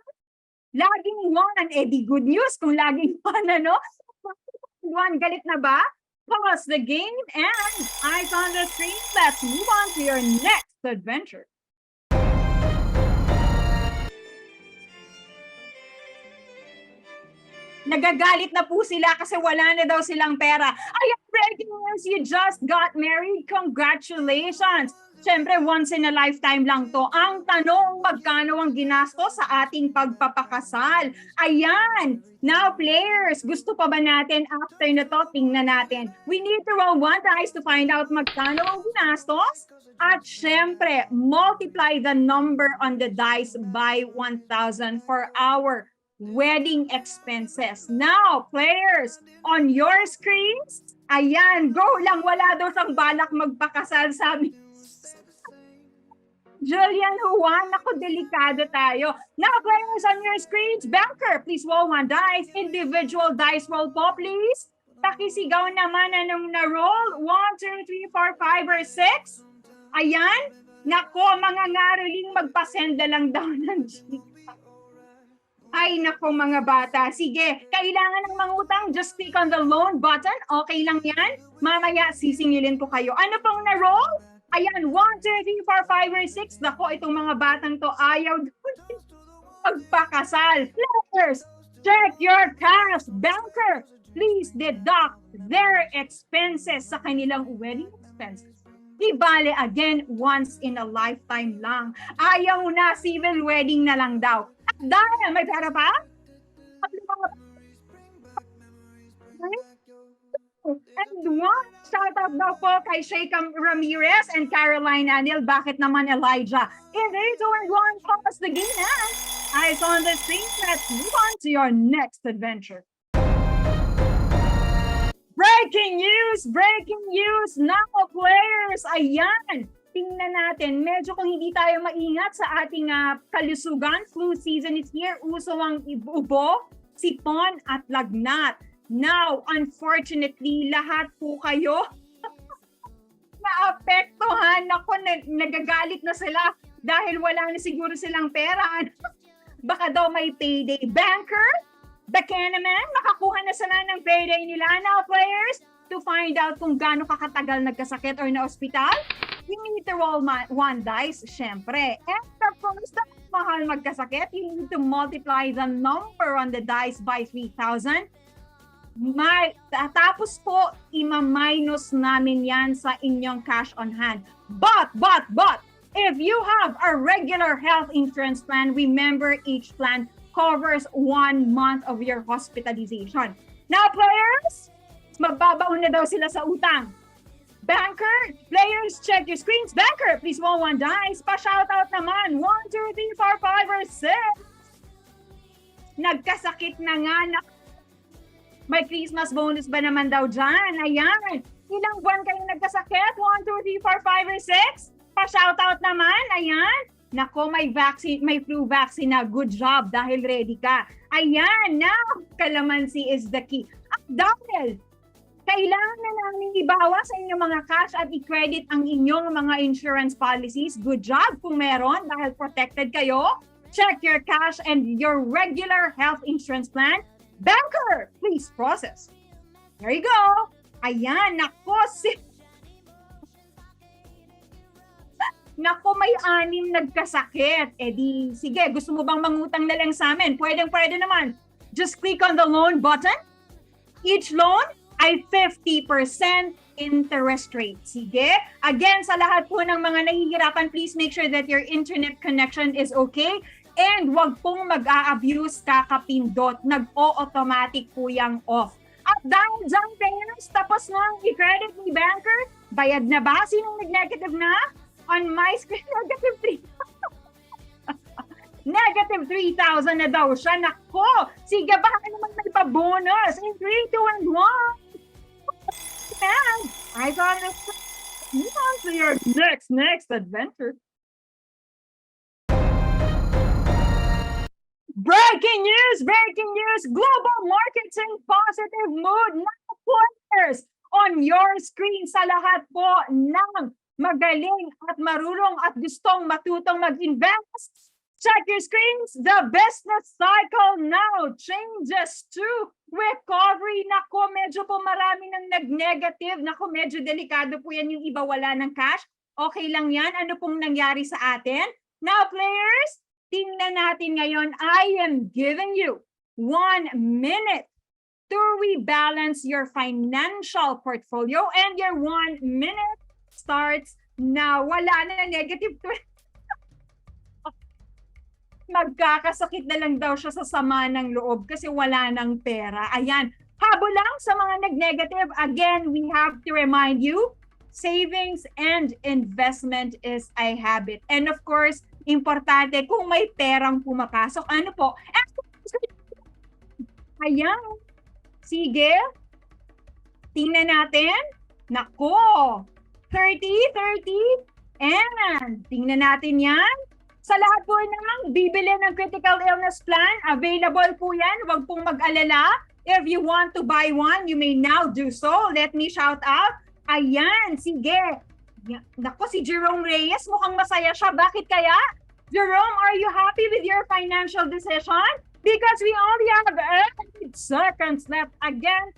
Speaker 2: laging 1, di good news kung laging 1, ano? 1, galit na ba? Pause the game and eyes on the screen. Let's move on to your next adventure. Nagagalit na po sila kasi wala na daw silang pera. Ayan, breaking news, you just got married. Congratulations! Siyempre, once in a lifetime lang to. Ang tanong, magkano ang ginasto sa ating pagpapakasal? Ayan! Now, players, gusto pa ba natin after na to? Tingnan natin. We need to roll one dice to find out magkano ang ginastos. At siyempre, multiply the number on the dice by 1,000 for our wedding expenses. Now, players, on your screens, ayan, go lang. Wala daw sang balak magpakasal, sabi Julian Juan, ako delikado tayo. Now, players on your screens, banker, please roll one dice. Individual dice roll po, please. Pakisigaw naman anong na-roll. 1, 2, 3, 4, 5, or 6. Ayan. Nako, mga ngaruling magpasenda lang daw ng Gcash. Ay, nako mga bata. Sige, kailangan ng mangutang, just click on the loan button. Okay lang yan. Mamaya sisingilin ko kayo. Ano pong na-roll? Ayan, 1, 2, 3, 4, 5, or 6. Nako, itong mga batang to ayaw magpakasal. Players, check your cash. Banker, please deduct their expenses sa kanilang wedding expenses. Di bale, again, once in a lifetime lang. Ayaw na, civil wedding na lang daw. At dahil, may pera pa? And one, shout out daw po kay Sheikha Ramirez and Caroline Anil. Bakit naman Elijah? In 3, 2, and 1, pause the game and eyes on the screen. Let's move on to your next adventure. Breaking news! Breaking news! Now, players! Ayan! Tingnan natin. Medyo kung hindi tayo maingat sa ating kalusugan, flu season is here. Uso ang ubo, sipon at lagnat. Now, unfortunately, lahat po kayo naapektuhan. Ako, nagagalit na sila dahil wala na siguro silang pera. Baka daw may payday. Banker, baka naman, makakuha na sila ng payday nila. Now, players, to find out kung gaano kakatagal nagkasakit or na ospital, you need to roll one dice, syempre. And the first mahal magkasakit, you need to multiply the number on the dice by 3,000. Tapos po, ima-minus namin yan sa inyong cash on hand. But, if you have a regular health insurance plan, remember each plan covers 1 month of your hospitalization. Now, players, magbabaon na daw sila sa utang. Banker, players, check your screens. Banker, please roll 1 dice. Pa-shoutout naman. 1, 2, 3, 4, 5, or 6. Nagkasakit na nga na. May Christmas bonus ba naman daw dyan? Ayan. Ilang buwan kayo nagkasakit? 1, 2, 3, 4, 5, or 6? Pa-shoutout naman. Ayan. Nako, may vaccine, may flu vaccine na. Good job dahil ready ka. Ayan. Now, kalamansi is the key. At dahil kailangan na namin ibawas sa inyong mga cash at i-credit ang inyong mga insurance policies. Good job kung meron dahil protected kayo. Check your cash and your regular health insurance plan. Banker, please process. There you go. Ayan, nako, nako, may 6 nagkasakit. Eh di, sige, gusto mo bang mangutang na lang sa amin? Pwede naman. Just click on the loan button. Each loan ay 50% interest rate. Sige? Again, sa lahat po ng mga nahihirapan, please make sure that your internet connection is okay. And wag pong mag-a-abuse kakapindot. Nag-o-automatic po yung off. At dahil dyan, players, tapos na ang i-credit ni Banker, bayad na ba? Sinong nag-negative na? On my screen, negative 3. Negative 3,000 na daw siya. Nako! Sige, baka naman may pa-bonus. In 3, 2, and 1. And I thought move on to your next adventure. Breaking news! Global marketing positive mood na players on your screen sa lahat po ng magaling at marunong at gustong matutong mag-invest. Check your screens. The business cycle now changes to recovery. Nako, medyo po marami ng nag-negative. Nako, medyo delikado po yan yung iba wala ng cash. Okay lang yan. Ano pong nangyari sa atin? Now, players, tingnan natin ngayon. I am giving you 1 minute to rebalance your financial portfolio and your 1 minute starts now. Wala na negative 20. Magkakasakit na lang daw siya sa sama ng loob kasi wala ng pera. Ayan. Habol lang sa mga nag-negative. Again, we have to remind you, savings and investment is a habit. And of course, importante kung may perang pumapasok. Ano po? Ayan. Sige. Tingnan natin. Nako. 30. And tingnan natin yan. Sa lahat po ng bibili ng critical illness plan, available po yan. Huwag pong mag-alala. If you want to buy one, you may now do so. Let me shout out. Ayan, sige. Naku, si Jerome Reyes, mukhang masaya siya. Bakit kaya? Jerome, are you happy with your financial decision? Because we only have 8 seconds left. Again,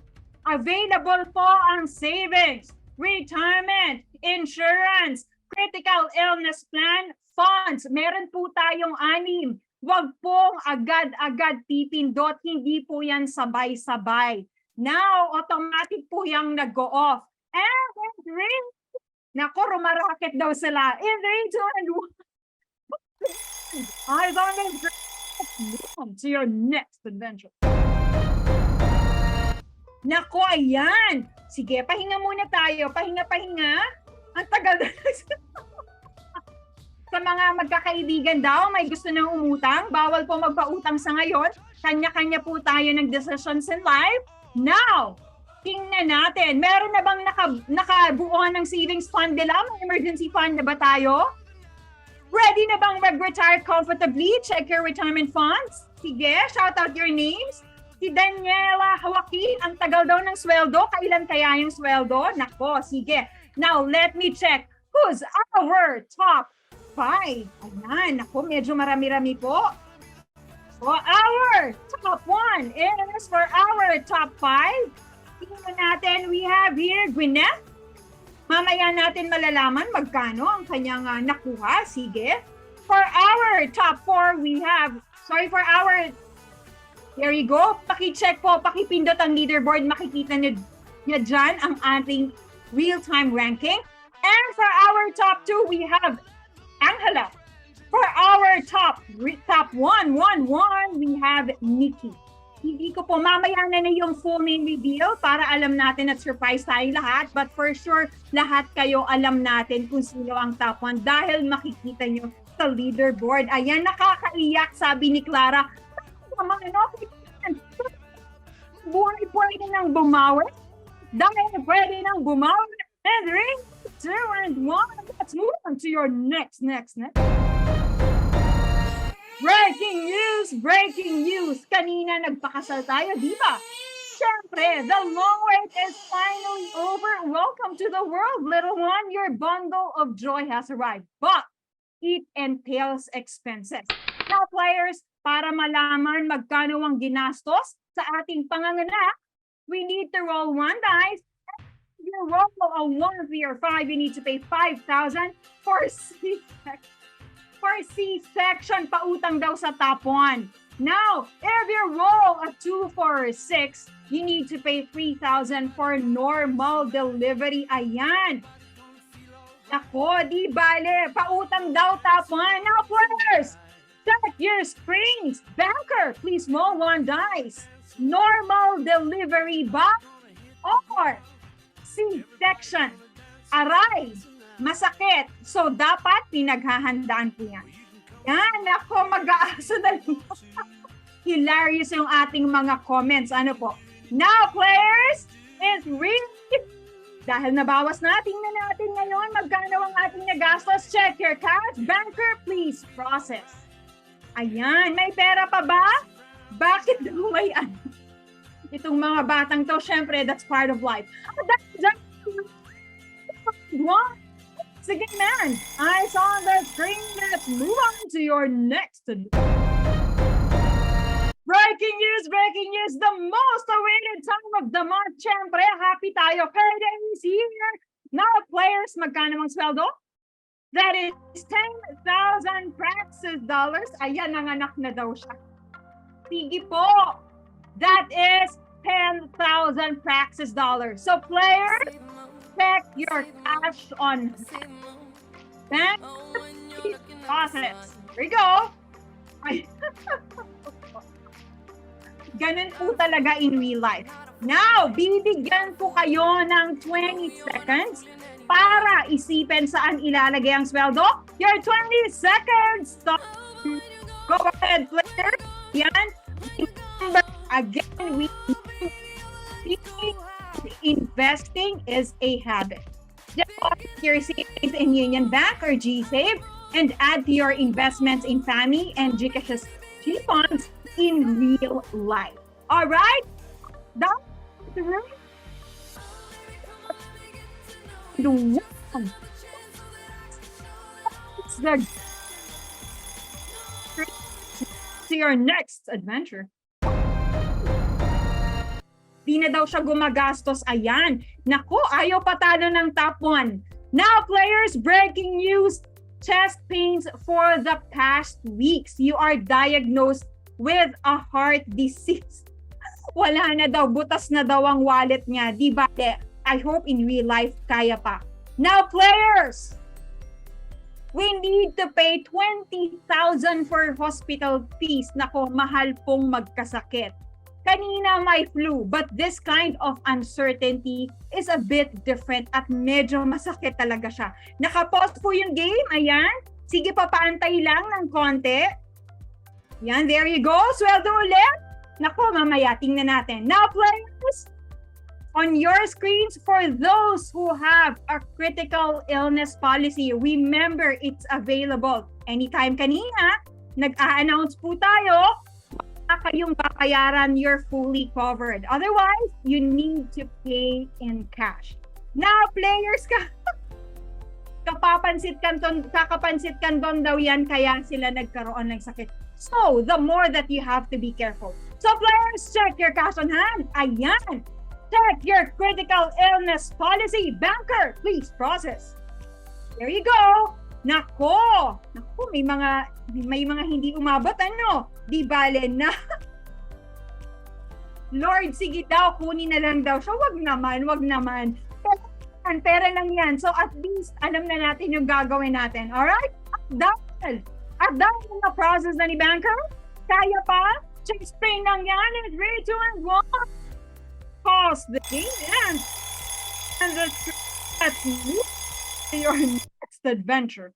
Speaker 2: available po ang savings, retirement, insurance, critical illness plan, funds. Meron po tayong 6. Huwag pong agad-agad pipindot. Hindi po yan sabay-sabay. Now, automatic po yung nag-go-off. And in 3, naku, rumaraket daw sila. In 3, 2, and 1. I don't to your next adventure. Naku, ayan. Sige, pahinga muna tayo. Pahinga. Ang tagal na. Sa mga magkakaibigan daw, may gusto nang umutang, bawal po magpautang sa ngayon. Kanya-kanya po tayo ng decisions in life. Now, tingnan natin, meron na bang nakabuuan ng savings fund nila? May emergency fund na ba tayo? Ready na bang mag-retire comfortably? Check your retirement funds. Sige, shout out your names. Si Daniela Joaquin, ang tagal daw ng sweldo. Kailan kaya yung sweldo? Nako, sige. Now, let me check. Who's our top 5? Ayan, ako, medyo marami-rami po. So, our top 1 is for our top 5. Tingnan natin, we have here Gwyneth. Mamaya natin malalaman magkano ang kanyang nakuha. Sige. For our top 4, we have, there you go. Paki-check po, paki-pindot ang leaderboard. Makikita niyo dyan ang ating real-time ranking. And for our top 2, we have Angela. For our top 1, we have Nikki. Hindi ko po mamaya na yung full name reveal para alam natin at surprise tayong lahat. But for sure, lahat kayo alam natin kung sino ang top 1 dahil makikita nyo sa leaderboard. Ayan, nakakaiyak, sabi ni Clara. Buhay pwede nang bumawi. Dahil pwede nang bumawi. And 3, 2, and 1. Let's move on to your next. Breaking news! Kanina nagpakasal tayo, di ba? Siyempre, the long wait is finally over. Welcome to the world, little one. Your bundle of joy has arrived. But it entails expenses. Now, players, para malaman magkano ang ginastos sa ating panganganak, we need to roll 1 dice. If you roll a 1, 3, or 5, you need to pay 5,000 for C-section, pautang daw sa top 1. Now, if you roll a 2, 4, or 6, you need to pay 3,000 for normal delivery. Ayan. Ako, di bale. Pautang daw top 1. Now, players, check your screens. Banker, please roll 1 dice. Normal delivery ba or C-section? Aray, masakit. So, dapat pinaghahandaan po yan. Yan, ako, mag-aasa na lang. Hilarious yung ating mga comments. Ano po? Now, players, is really... Dahil nabawas natin ngayon magkano ang ating nagastos. Check your cash. Banker, please process. Ayan, may pera pa ba? Bakit may ano? Itong mga batang to, syempre, that's part of life. What? Sige, man. Eyes on the screen. Let's move on to your next. Breaking news. The most awaited time of the month. Siyempre, happy tayo. Payday is here. Now, players, magkano ang sweldo? That is 10,000 Praxis dollars. Ayan, nanganak na daw siya. Sige po. That is 10,000 Praxis dollars. So, players, check your cash on bank process. Here we go. Ganun po talaga in real life. Now, bibigyan ko kayo ng 20 seconds para isipin saan ilalagay ang sweldo. Your 20 seconds. Stop. Go ahead, player. Yan. Remember, again, investing is a habit. Deposit your savings in Union Bank or GSave and add to your investments in FAMI and GCash funds in real life. All right? That's the room. To your next adventure. Di na daw siya gumagastos. Ayan. Naku, ayaw patalo ng top 1. Now, players, breaking news. Chest pains for the past weeks. You are diagnosed with a heart disease. Wala na daw. Butas na daw ang wallet niya. Di ba? I hope in real life, kaya pa. Now, players, we need to pay 20,000 for hospital fees. Nako, mahal pong magkasakit. Kanina may flu, but this kind of uncertainty is a bit different at medyo masakit talaga siya. Naka-pause po yung game, ayan. Sige pa, paantay lang ng konti. Yan, there you go. Sweldo ulit. Naku, mamaya, tingnan natin. Now, players, on your screens, for those who have a critical illness policy, remember it's available. Anytime kanina, nag-a-announce po tayo, kayong babayaran, you're fully covered. Otherwise, you need to pay in cash. Now, players kakapansit kanton daw yan, kaya sila nagkaroon ng sakit. So, the more that you have to be careful. So, players, check your cash on hand. Ayan. Check your critical illness policy. Banker, please process. There you go. Nako, may mga hindi umabot, ano? Di bale na. Lord, sige daw, kunin na lang daw siya. Wag naman. Pera lang yan. So at least, alam na natin yung gagawin natin. Alright? At dahil na process na ni banker, kaya pa, check spring lang yan, and 3, 2, and 1. Pause the game and let's move to your next adventure.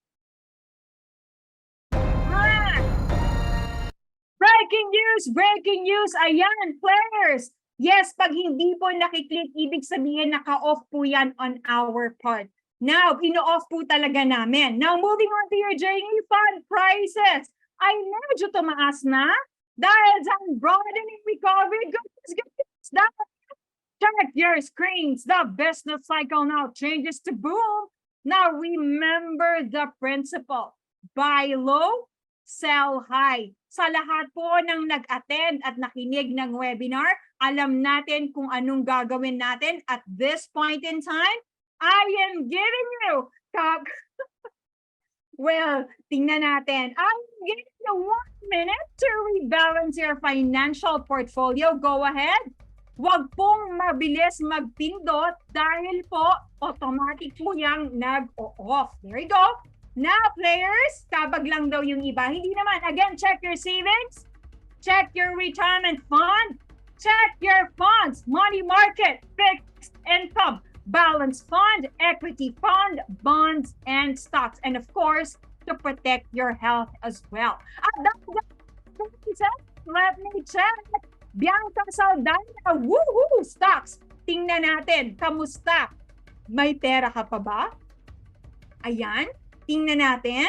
Speaker 2: Breaking news! Ayan, players! Yes, pag hindi po nakiklik, ibig sabihin naka-off po yan on our part. Now, ino-off po talaga namin. Now, moving on to your journey fund prices. Ay, medyo tumaas na dahil sa broadening recovery. Goodness, check your screens. The business cycle now changes to boom. Now, remember the principle. Buy low, sell high. Sa lahat po ng nag-attend at nakinig ng webinar, alam natin kung anong gagawin natin at this point in time. I am giving you well, tingnan natin. I'm giving you 1 minute to rebalance your financial portfolio. Go ahead. Huwag pong mabilis magpindot dahil po automatic po yung nag-off. There you go. Now, players, kabag lang daw yung iba. Hindi naman. Again, check your savings. Check your retirement fund. Check your funds. Money market, fixed income, balance fund, equity fund, bonds, and stocks. And of course, to protect your health as well. Let me check. Bianca Saldana, woohoo, stocks. Tingnan natin, kamusta? May pera ka pa ba? Ayan. Tingnan natin.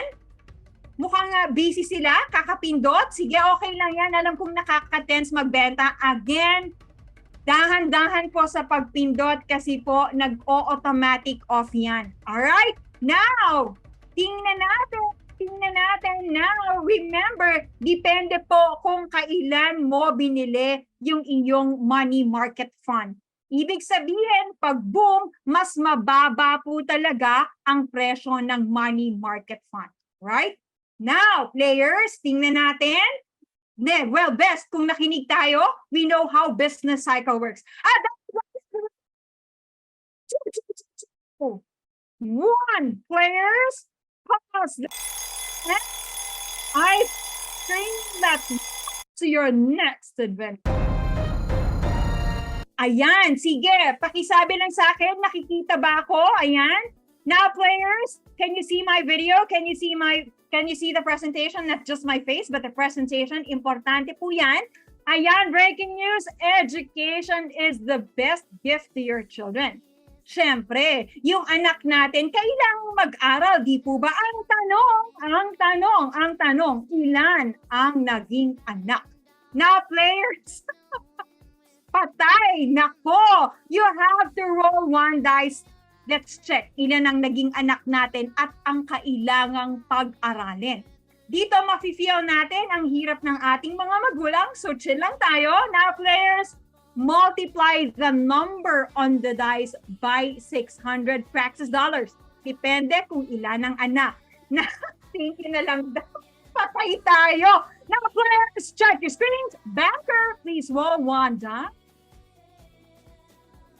Speaker 2: Mukhang busy sila, kakapindot. Sige, okay lang yan. Alam kong nakaka-tense magbenta. Again, dahan-dahan po sa pagpindot kasi po nag-o-automatic off yan. Alright? Now, tingnan natin. Now, remember, depende po kung kailan mo binili yung iyong money market fund. Ibig sabihin, pag boom, mas mababa po talaga ang presyo ng money market fund. Right? Now, players, tingnan natin. Well, best, kung nakinig tayo, we know how business cycle works. One, players, pause. I think that's to your next adventure. Ayan, sige, pakisabi lang sa akin, nakikita ba ako? Ayan. Now, players, can you see my video? Can you see the presentation? Not just my face, but the presentation. Importante po yan. Ayan, breaking news. Education is the best gift to your children. Siyempre, yung anak natin, kailangang mag-aral, di po ba? Ang tanong, ilan ang naging anak? Now, players, patay, nako, you have to roll one dice. Let's check ilan ang naging anak natin at ang kailangang pag-aralin. Dito mafe-feel natin ang hirap ng ating mga magulang, so chill lang tayo. Now, players, multiply the number on the dice by 600 Praxis dollars. Depende kung ilan ang anak. Na, thank you na lang daw. Patay tayo. Now, players, check your screens. Banker, please roll one die.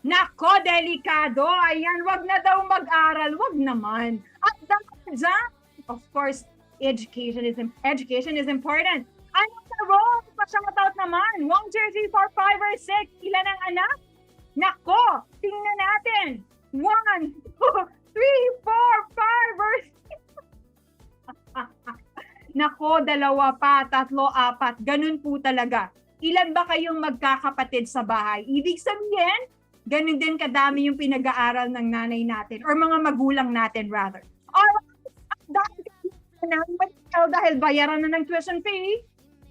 Speaker 2: Nako, delikado. Ayan, wag na daw mag-aral. Wag naman. At dyan, of course, education is important. Ano sa roll? Pa-shoutout naman. 1, 2, 3, 4, 5, or 6. Ilan ang anak? Nako, tingnan natin. 1, 2, 3, 4, 5, or 6. Nako, 2 pa, 3, 4. Ganun po talaga. Ilan ba kayong magkakapatid sa bahay? Ibig sabihin, ganun din kadami yung pinag-aaral ng nanay natin or mga magulang natin rather. Dahil bayaran na ng tuition fee,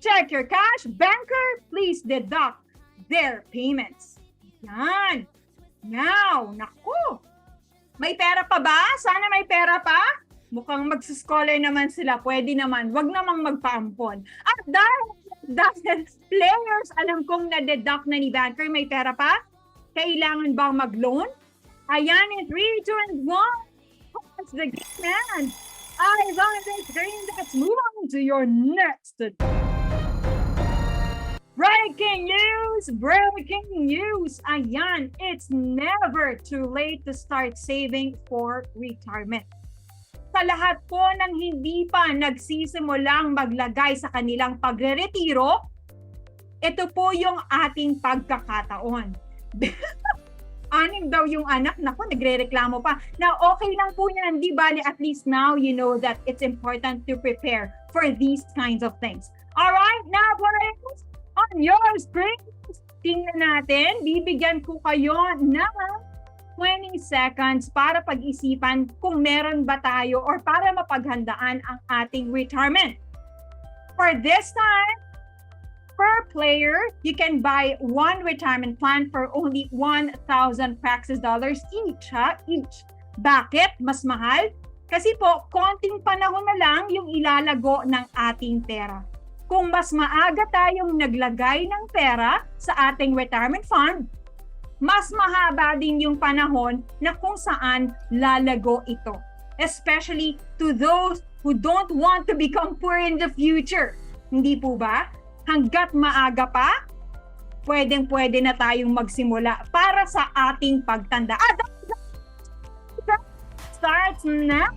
Speaker 2: check your cash. Banker, please deduct their payments. Yan. Now, naku. May pera pa ba? Sana may pera pa. Mukhang magsuscholar naman sila. Pwede naman. Wag namang magpaampon. At dahil players, alam kong na-deduct na ni Banker, may pera pa. Kailangan bang mag-loan? Ayan, in 3, 2, and 1. That's the game, man. Eyes on the screen. Let's move on to your next. Breaking news! Breaking news! Ayan, it's never too late to start saving for retirement. Sa lahat po ng hindi pa nagsisimulang maglagay sa kanilang pagre-retiro, ito po yung ating pagkakataon. Anim daw yung anak, naku, nagre-reklamo pa. Now, okay lang po yan, di bali, at least now you know that it's important to prepare for these kinds of things. Alright, now friends, on your screen, tingnan natin, bibigyan ko kayo ng 20 seconds para pag-isipan kung meron ba tayo or para mapaghandaan ang ating retirement. For this time, per player, you can buy one retirement plan for only 1,000 Praxis dollars each, each. Bakit? Mas mahal? Kasi po, konting panahon na lang yung ilalago ng ating pera. Kung mas maaga tayong naglagay ng pera sa ating retirement fund, mas mahaba din yung panahon na kung saan lalago ito. Especially to those who don't want to become poor in the future. Hindi po ba? Hanggat maaga pa, pwedeng-pwede na tayong magsimula para sa ating pagtanda. Starts now.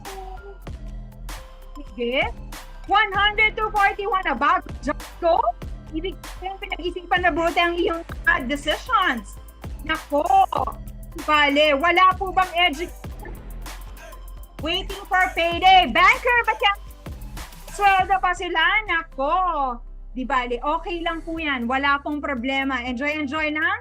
Speaker 2: Sige. 100 to 41 about Jocko. Ibig sabihin, pinag-isipan na buti ang iyong decisions. Nako. Bale, wala po bang education? Waiting for payday. Banker, ba't yan? Sweldo pa sila? Nako. Di bale, okay lang po yan. Wala pong problema. Enjoy lang.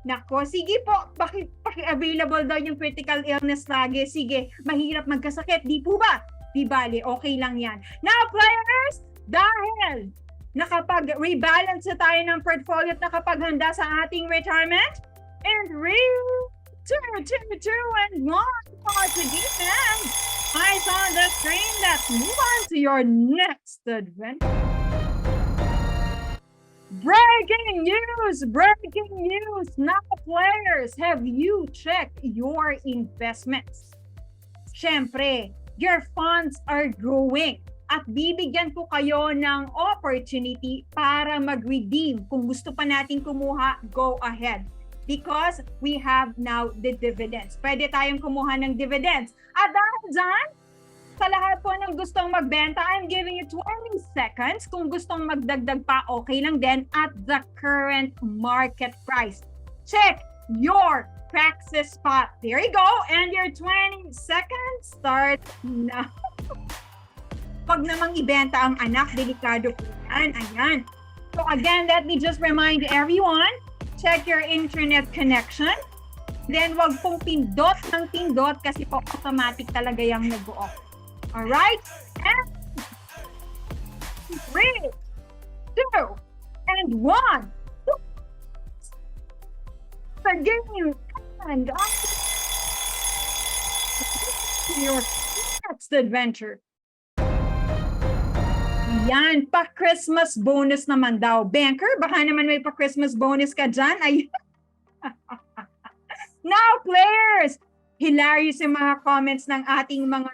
Speaker 2: Nako, sige po. Paki-available daw yung critical illness lagi. Sige, mahirap magkasakit. Di po ba? Di bale, okay lang yan. Now, players, dahil nakapag-rebalance na tayo ng portfolio at nakapaghanda sa ating retirement, and 3, 2, 2, 2, and 1, pause again. Eyes on the screen. Let's move on to your next adventure. Breaking news! Breaking news! Now, players, have you checked your investments? Siyempre, your funds are growing at bibigyan ko kayo ng opportunity para mag-redeem. Kung gusto pa natin kumuha, go ahead. Because we have now the dividends. Pwede tayong kumuha ng dividends. At dahil dyan, sa lahat po ng gustong magbenta, I'm giving you 20 seconds. Kung gustong magdagdag pa, okay lang din at the current market price. Check your Praxis spot. There you go. And your 20 seconds start now. Pag namang ibenta ang anak, delikado po yan. Ayan. So again, let me just remind everyone, check your internet connection. Then wag pong pindot ng pindot kasi po automatic talaga yung nag-off. Alright? And 3, 2, and 1. The game and on to your next adventure. Yan, pa-Christmas bonus naman daw. Banker, baka naman may pa-Christmas bonus ka dyan. Ay. Now, players, hilarious yung mga comments ng ating mga...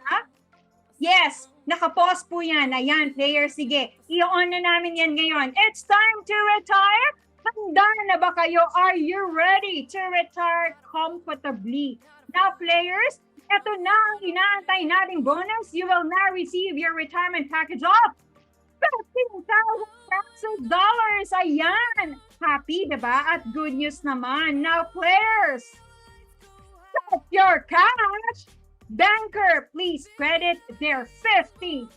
Speaker 2: Yes, nakapost po yan. Ayan, players, sige. I-on na namin yan ngayon. It's time to retire. Handa na ba kayo? Are you ready to retire comfortably? Now, players, ito na ang inaantay nating bonus. You will now receive your retirement package of $15,000. Ayan! Happy, diba? At good news naman. Now, players, set your cash. Banker, please credit their $50,000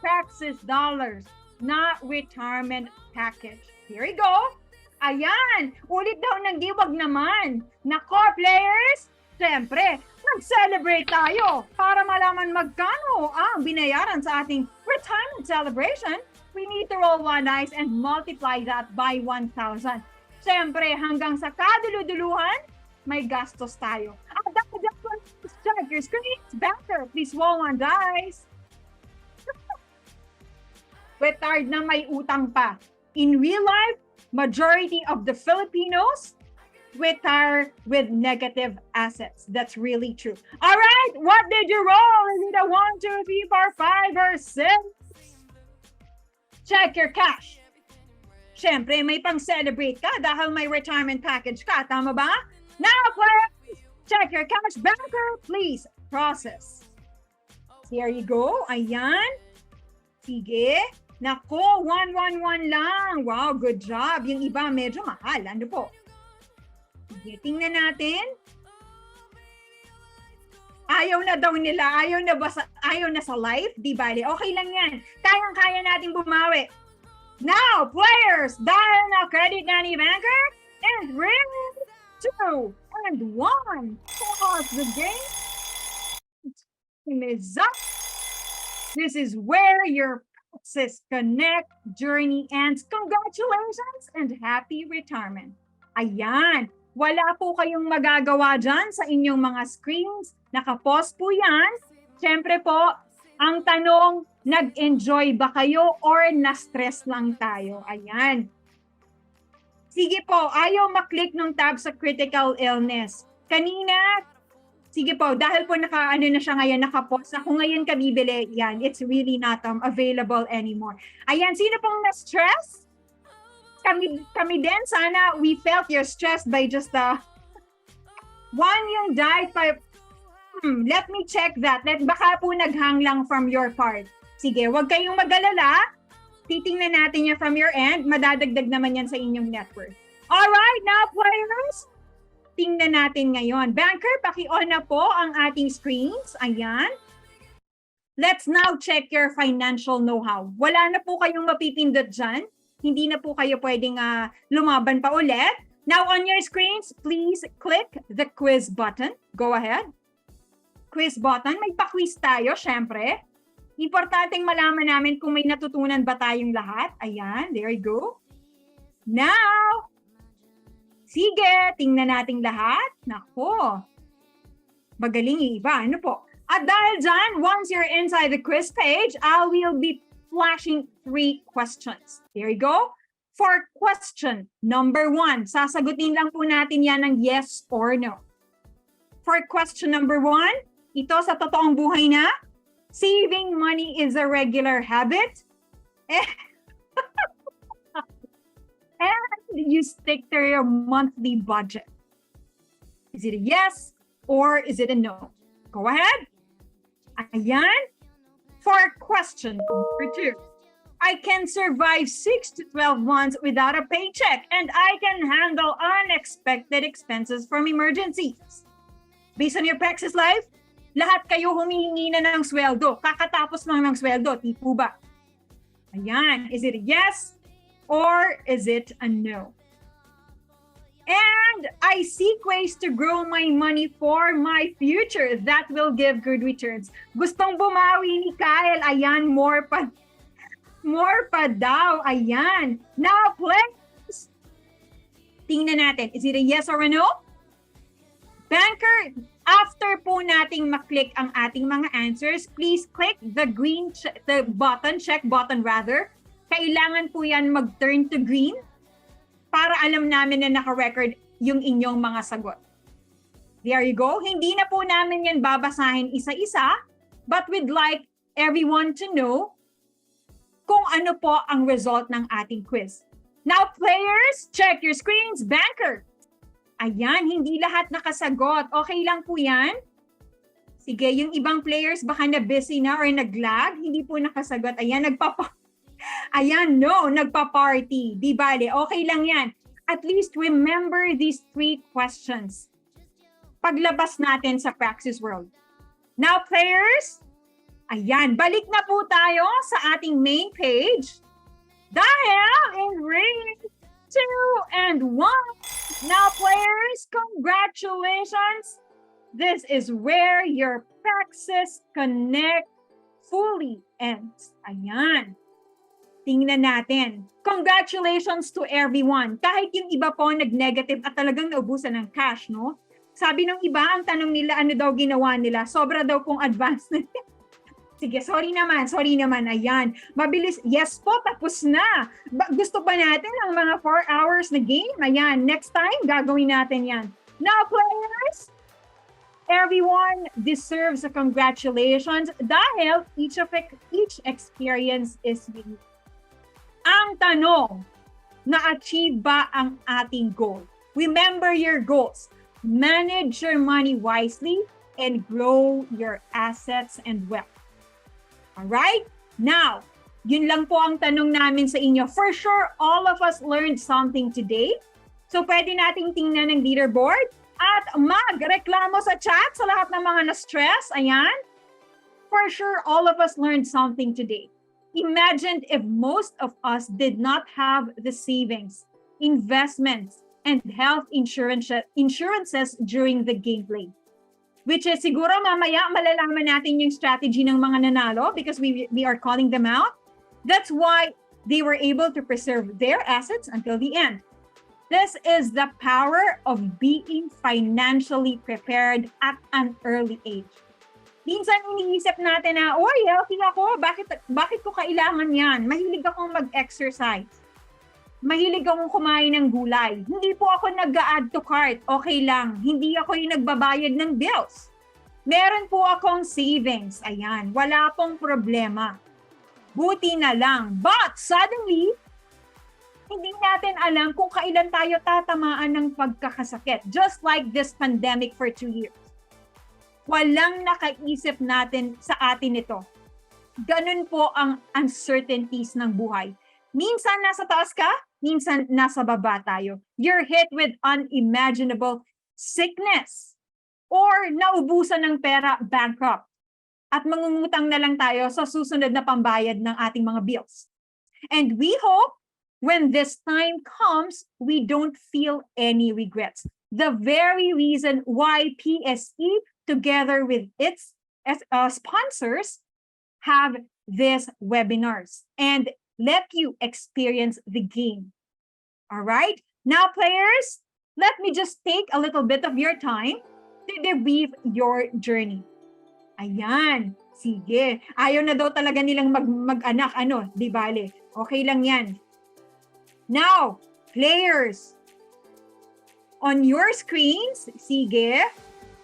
Speaker 2: Praxis dollars na retirement package. Here we go. Ayan! Ulit daw ng diwag naman. Nako, players! Siyempre, mag-celebrate tayo para malaman magkano ang binayaran sa ating retirement celebration. We need to roll one dice and multiply that by 1,000. Siyempre, hanggang sa kaduluduluhan, may gastos tayo. At dapat check your screens. Banker, please roll one dice. Retard na may utang pa. In real life, majority of the Filipinos retire with negative assets. That's really true. All right, what did you roll? Is it a 1, 2, 3, 4, 5, or 6? Check your cash. Siyempre, may pang-celebrate ka dahil may retirement package ka. Tama ba? Now, players, check your cash. Banker, please process. Here you go. Ayan. Sige. Nako, 111 lang. Wow, good job. Yung iba medyo mahal. Ano po? Sige, tingnan natin. Ayaw na daw nila. Ayaw na sa life. Di bali. Okay lang yan. Kayang-kaya natin bumawi. Now, players, dahil na credit na ni Banker, and 3, 2, and 1. Pause the game. Time is up. This is where your Praxis Connect journey ends. Congratulations and happy retirement. Ayan. Wala po kayong magagawa dyan sa inyong mga screens. Nakapost po yan. Siyempre po, ang tanong, nag-enjoy ba kayo or na-stress lang tayo? Ayan. Sige po, ayaw maklik ng tab sa critical illness. Kanina, sige po, dahil po na siya ngayon, nakapost. Kung ngayon ka bibili, yan, it's really not available anymore. Ayan, sino pong na-stress? Kami din, sana we felt your stress by just one yung died by, let me check that. Baka po naghang lang from your part. Sige, huwag kayong mag-alala. Titingnan natin yan from your end. Madadagdag naman yan sa inyong net worth. Alright, now players, tingnan natin ngayon. Banker, paki-on na po ang ating screens. Ayan. Let's now check your financial know-how. Wala na po kayong mapipindot dyan. Hindi na po kayo pwedeng lumaban pa ulit. Now on your screens, please click the quiz button. Go ahead. Quiz button. May pa-quiz tayo, syempre. Importanteng malaman namin kung may natutunan ba tayong lahat. Ayan, there you go. Now, sige, tingnan natin lahat. Nako, magaling yung iba. Ano po? At dahil dyan, once you're inside the quiz page, I will be flashing 3 questions. There you go. For question number 1, sasagutin lang po natin yan ng yes or no. For question number 1, ito sa totoong buhay na, saving money is a regular habit. And you stick to your monthly budget. Is it a yes or is it a no? Go ahead. Ayan. For question number 2, I can survive 6 to 12 months without a paycheck and I can handle unexpected expenses from emergencies. Based on your Praxis life, lahat kayo humihingi na ng sweldo. Kakatapos lang ng sweldo. Di po ba? Ayan. Is it a yes or is it a no? And I seek ways to grow my money for my future that will give good returns. Gustong bumawi ni Kyle. Ayan, more pa daw. Ayan. Now, please. Tingnan natin. Is it a yes or a no? Banker, after po nating maklik ang ating mga answers, please click the check button rather. Kailangan po yan mag-turn to green para alam namin na naka-record yung inyong mga sagot. There you go. Hindi na po namin yan babasahin isa-isa, but we'd like everyone to know kung ano po ang result ng ating quiz. Now, players, check your screens. Banker, ayan, hindi lahat nakasagot. Okay lang po yan. Sige, yung ibang players baka na-busy na or nag-lag. Hindi po nakasagot. Ayan, Ayan, no, nagpa-party. Di bale, okay lang yan. At least remember these 3 questions. Paglabas natin sa Praxis World. Now, players, ayan, balik na po tayo sa ating main page. Dahil in 3, 2, and 1. Now, players, congratulations. This is where your Praxis Connect fully ends. Ayan. Tingnan natin. Congratulations to everyone. Kahit yung iba po nag-negative at talagang naubusan ng cash, no? Sabi ng iba, ang tanong nila, ano daw ginawa nila? Sobra daw pong advance na Sige, sorry naman. Ayan. Mabilis. Yes po, tapos na. Gusto ba natin ang mga 4 hours na game? Ayan, next time, gagawin natin yan. Now, players, everyone deserves a congratulations dahil each experience is unique. Ang tanong, na-achieve ba ang ating goal? Remember your goals. Manage your money wisely and grow your assets and wealth. Alright? Now, yun lang po ang tanong namin sa inyo. For sure, all of us learned something today. So, pwede nating tingnan ng leaderboard at magreklamo sa chat sa lahat ng mga na-stress. Ayan. For sure, all of us learned something today. Imagine if most of us did not have the savings, investments, and health insurances during the gameplay. Which is siguro mamaya malalaman natin yung strategy ng mga nanalo because we are calling them out. That's why they were able to preserve their assets until the end. This is the power of being financially prepared at an early age. Minsan iniisip natin na, oy, healthy ako, bakit ko kailangan yan? Mahilig akong mag-exercise. Mahilig akong kumain ng gulay. Hindi po ako nag-add to cart. Okay lang. Hindi ako yung nagbabayad ng bills. Meron po akong savings. Ayan. Wala pong problema. Buti na lang. But suddenly, hindi natin alam kung kailan tayo tatamaan ng pagkakasakit. Just like this pandemic for 2 years. Walang nakaisip natin sa atin ito. Ganun po ang uncertainties ng buhay. Minsan nasa taas ka, minsan nasa baba tayo. You're hit with unimaginable sickness or naubusan ng pera, bankrupt. At mangungutang na lang tayo sa susunod na pambayad ng ating mga bills. And we hope when this time comes, we don't feel any regrets. The very reason why PSE, together with its sponsors, have these webinars and let you experience the game. All right? Now, players, let me just take a little bit of your time to debrief your journey. Ayan. Sige. Ayaw na daw talaga nilang mag-anak. Di bale. Okay lang yan. Now, players, on your screens, sige,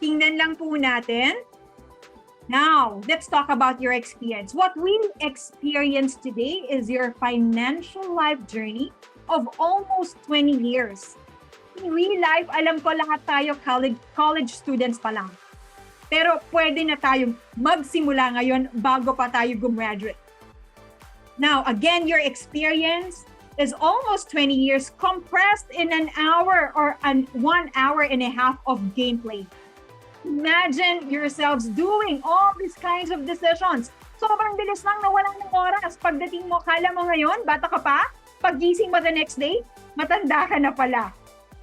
Speaker 2: tingnan lang po natin. Now, let's talk about your experience. What we experienced today is your financial life journey of almost 20 years. In real life, alam ko lahat tayo college students pa lang. Pero pwede na tayong magsimula ngayon bago pa tayo gumraduate. Now, again, your experience is almost 20 years compressed in an hour or 1 hour and a half of gameplay. Imagine yourselves doing all these kinds of decisions. Sobrang bilis lang na wala ng oras. Pagdating mo, kala mo ngayon, bata ka pa. Paggising mo the next day, matanda ka na pala.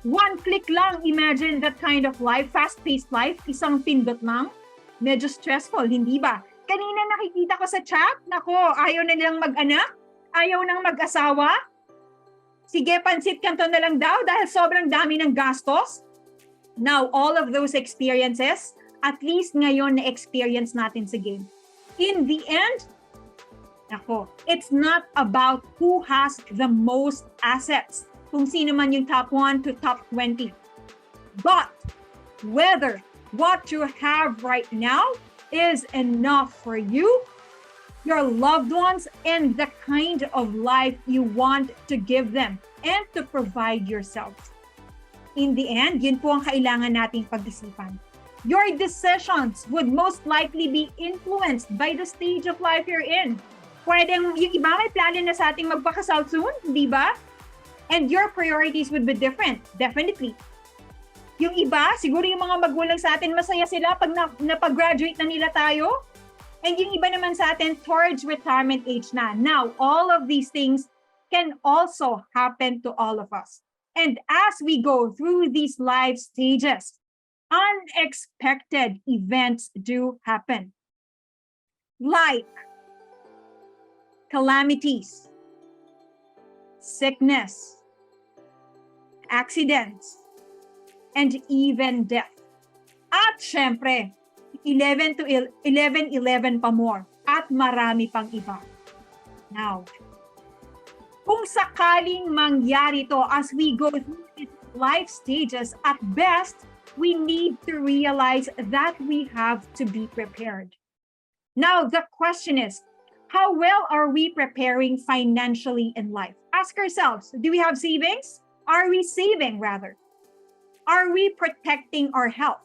Speaker 2: 1 click lang, imagine that kind of life, fast-paced life, isang pindot lang. Medyo stressful, hindi ba? Kanina nakikita ko sa chat, nako, ayaw na nilang mag-anak, ayaw nang mag-asawa. Sige, pansit kanto na lang daw dahil sobrang dami ng gastos. Now, all of those experiences, at least ngayon na-experience natin sa game. In the end, it's not about who has the most assets, kung sino man yung top 1 to top 20. But whether what you have right now is enough for you, your loved ones, and the kind of life you want to give them and to provide yourselves. In the end, yun po ang kailangan nating pag-isipan. Your decisions would most likely be influenced by the stage of life you're in. Pwedeng yung iba may plano na sa ating magpakasal soon, di ba? And your priorities would be different, definitely. Yung iba, siguro yung mga magulang sa atin, masaya sila pag napag-graduate na nila tayo. And yung iba naman sa atin, towards retirement age na. Now, all of these things can also happen to all of us. And as we go through these life stages, unexpected events do happen. Like calamities, sickness, accidents, and even death. At syempre, 11 pa more. at marami pang iba. Now, kung sakaling mangyari to as we go through these life stages, at best, we need to realize that we have to be prepared. Now, the question is, how well are we preparing financially in life? Ask ourselves, do we have savings? Are we saving rather? Are we protecting our health?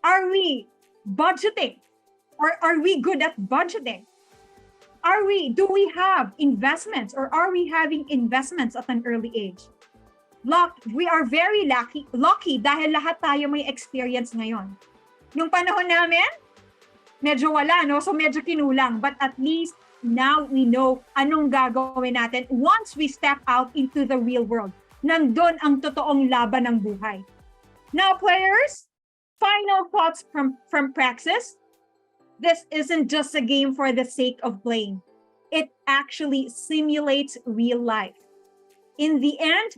Speaker 2: Are we budgeting? Or are we good at budgeting? Do we have investments or are we having investments at an early age? We are very lucky dahil lahat tayo may experience ngayon. Nung panahon namin, medyo wala, no? So medyo kinulang. But at least now we know anong gagawin natin once we step out into the real world. Nandun ang totoong laban ng buhay. Now, players, final thoughts from Praxis. This isn't just a game for the sake of playing. It actually simulates real life. In the end,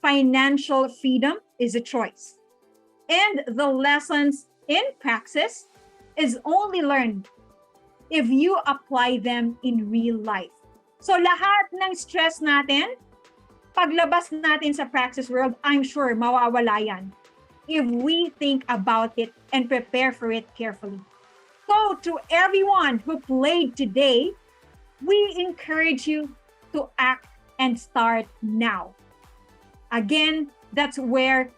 Speaker 2: financial freedom is a choice. And the lessons in Praxis is only learned if you apply them in real life. So lahat ng stress natin, paglabas natin sa Praxis world, I'm sure mawawala yan if we think about it and prepare for it carefully. So to everyone who played today, we encourage you to act and start now. Again, that's where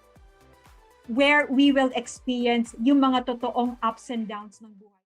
Speaker 2: we will experience yung mga totoong ups and downs ng buhay.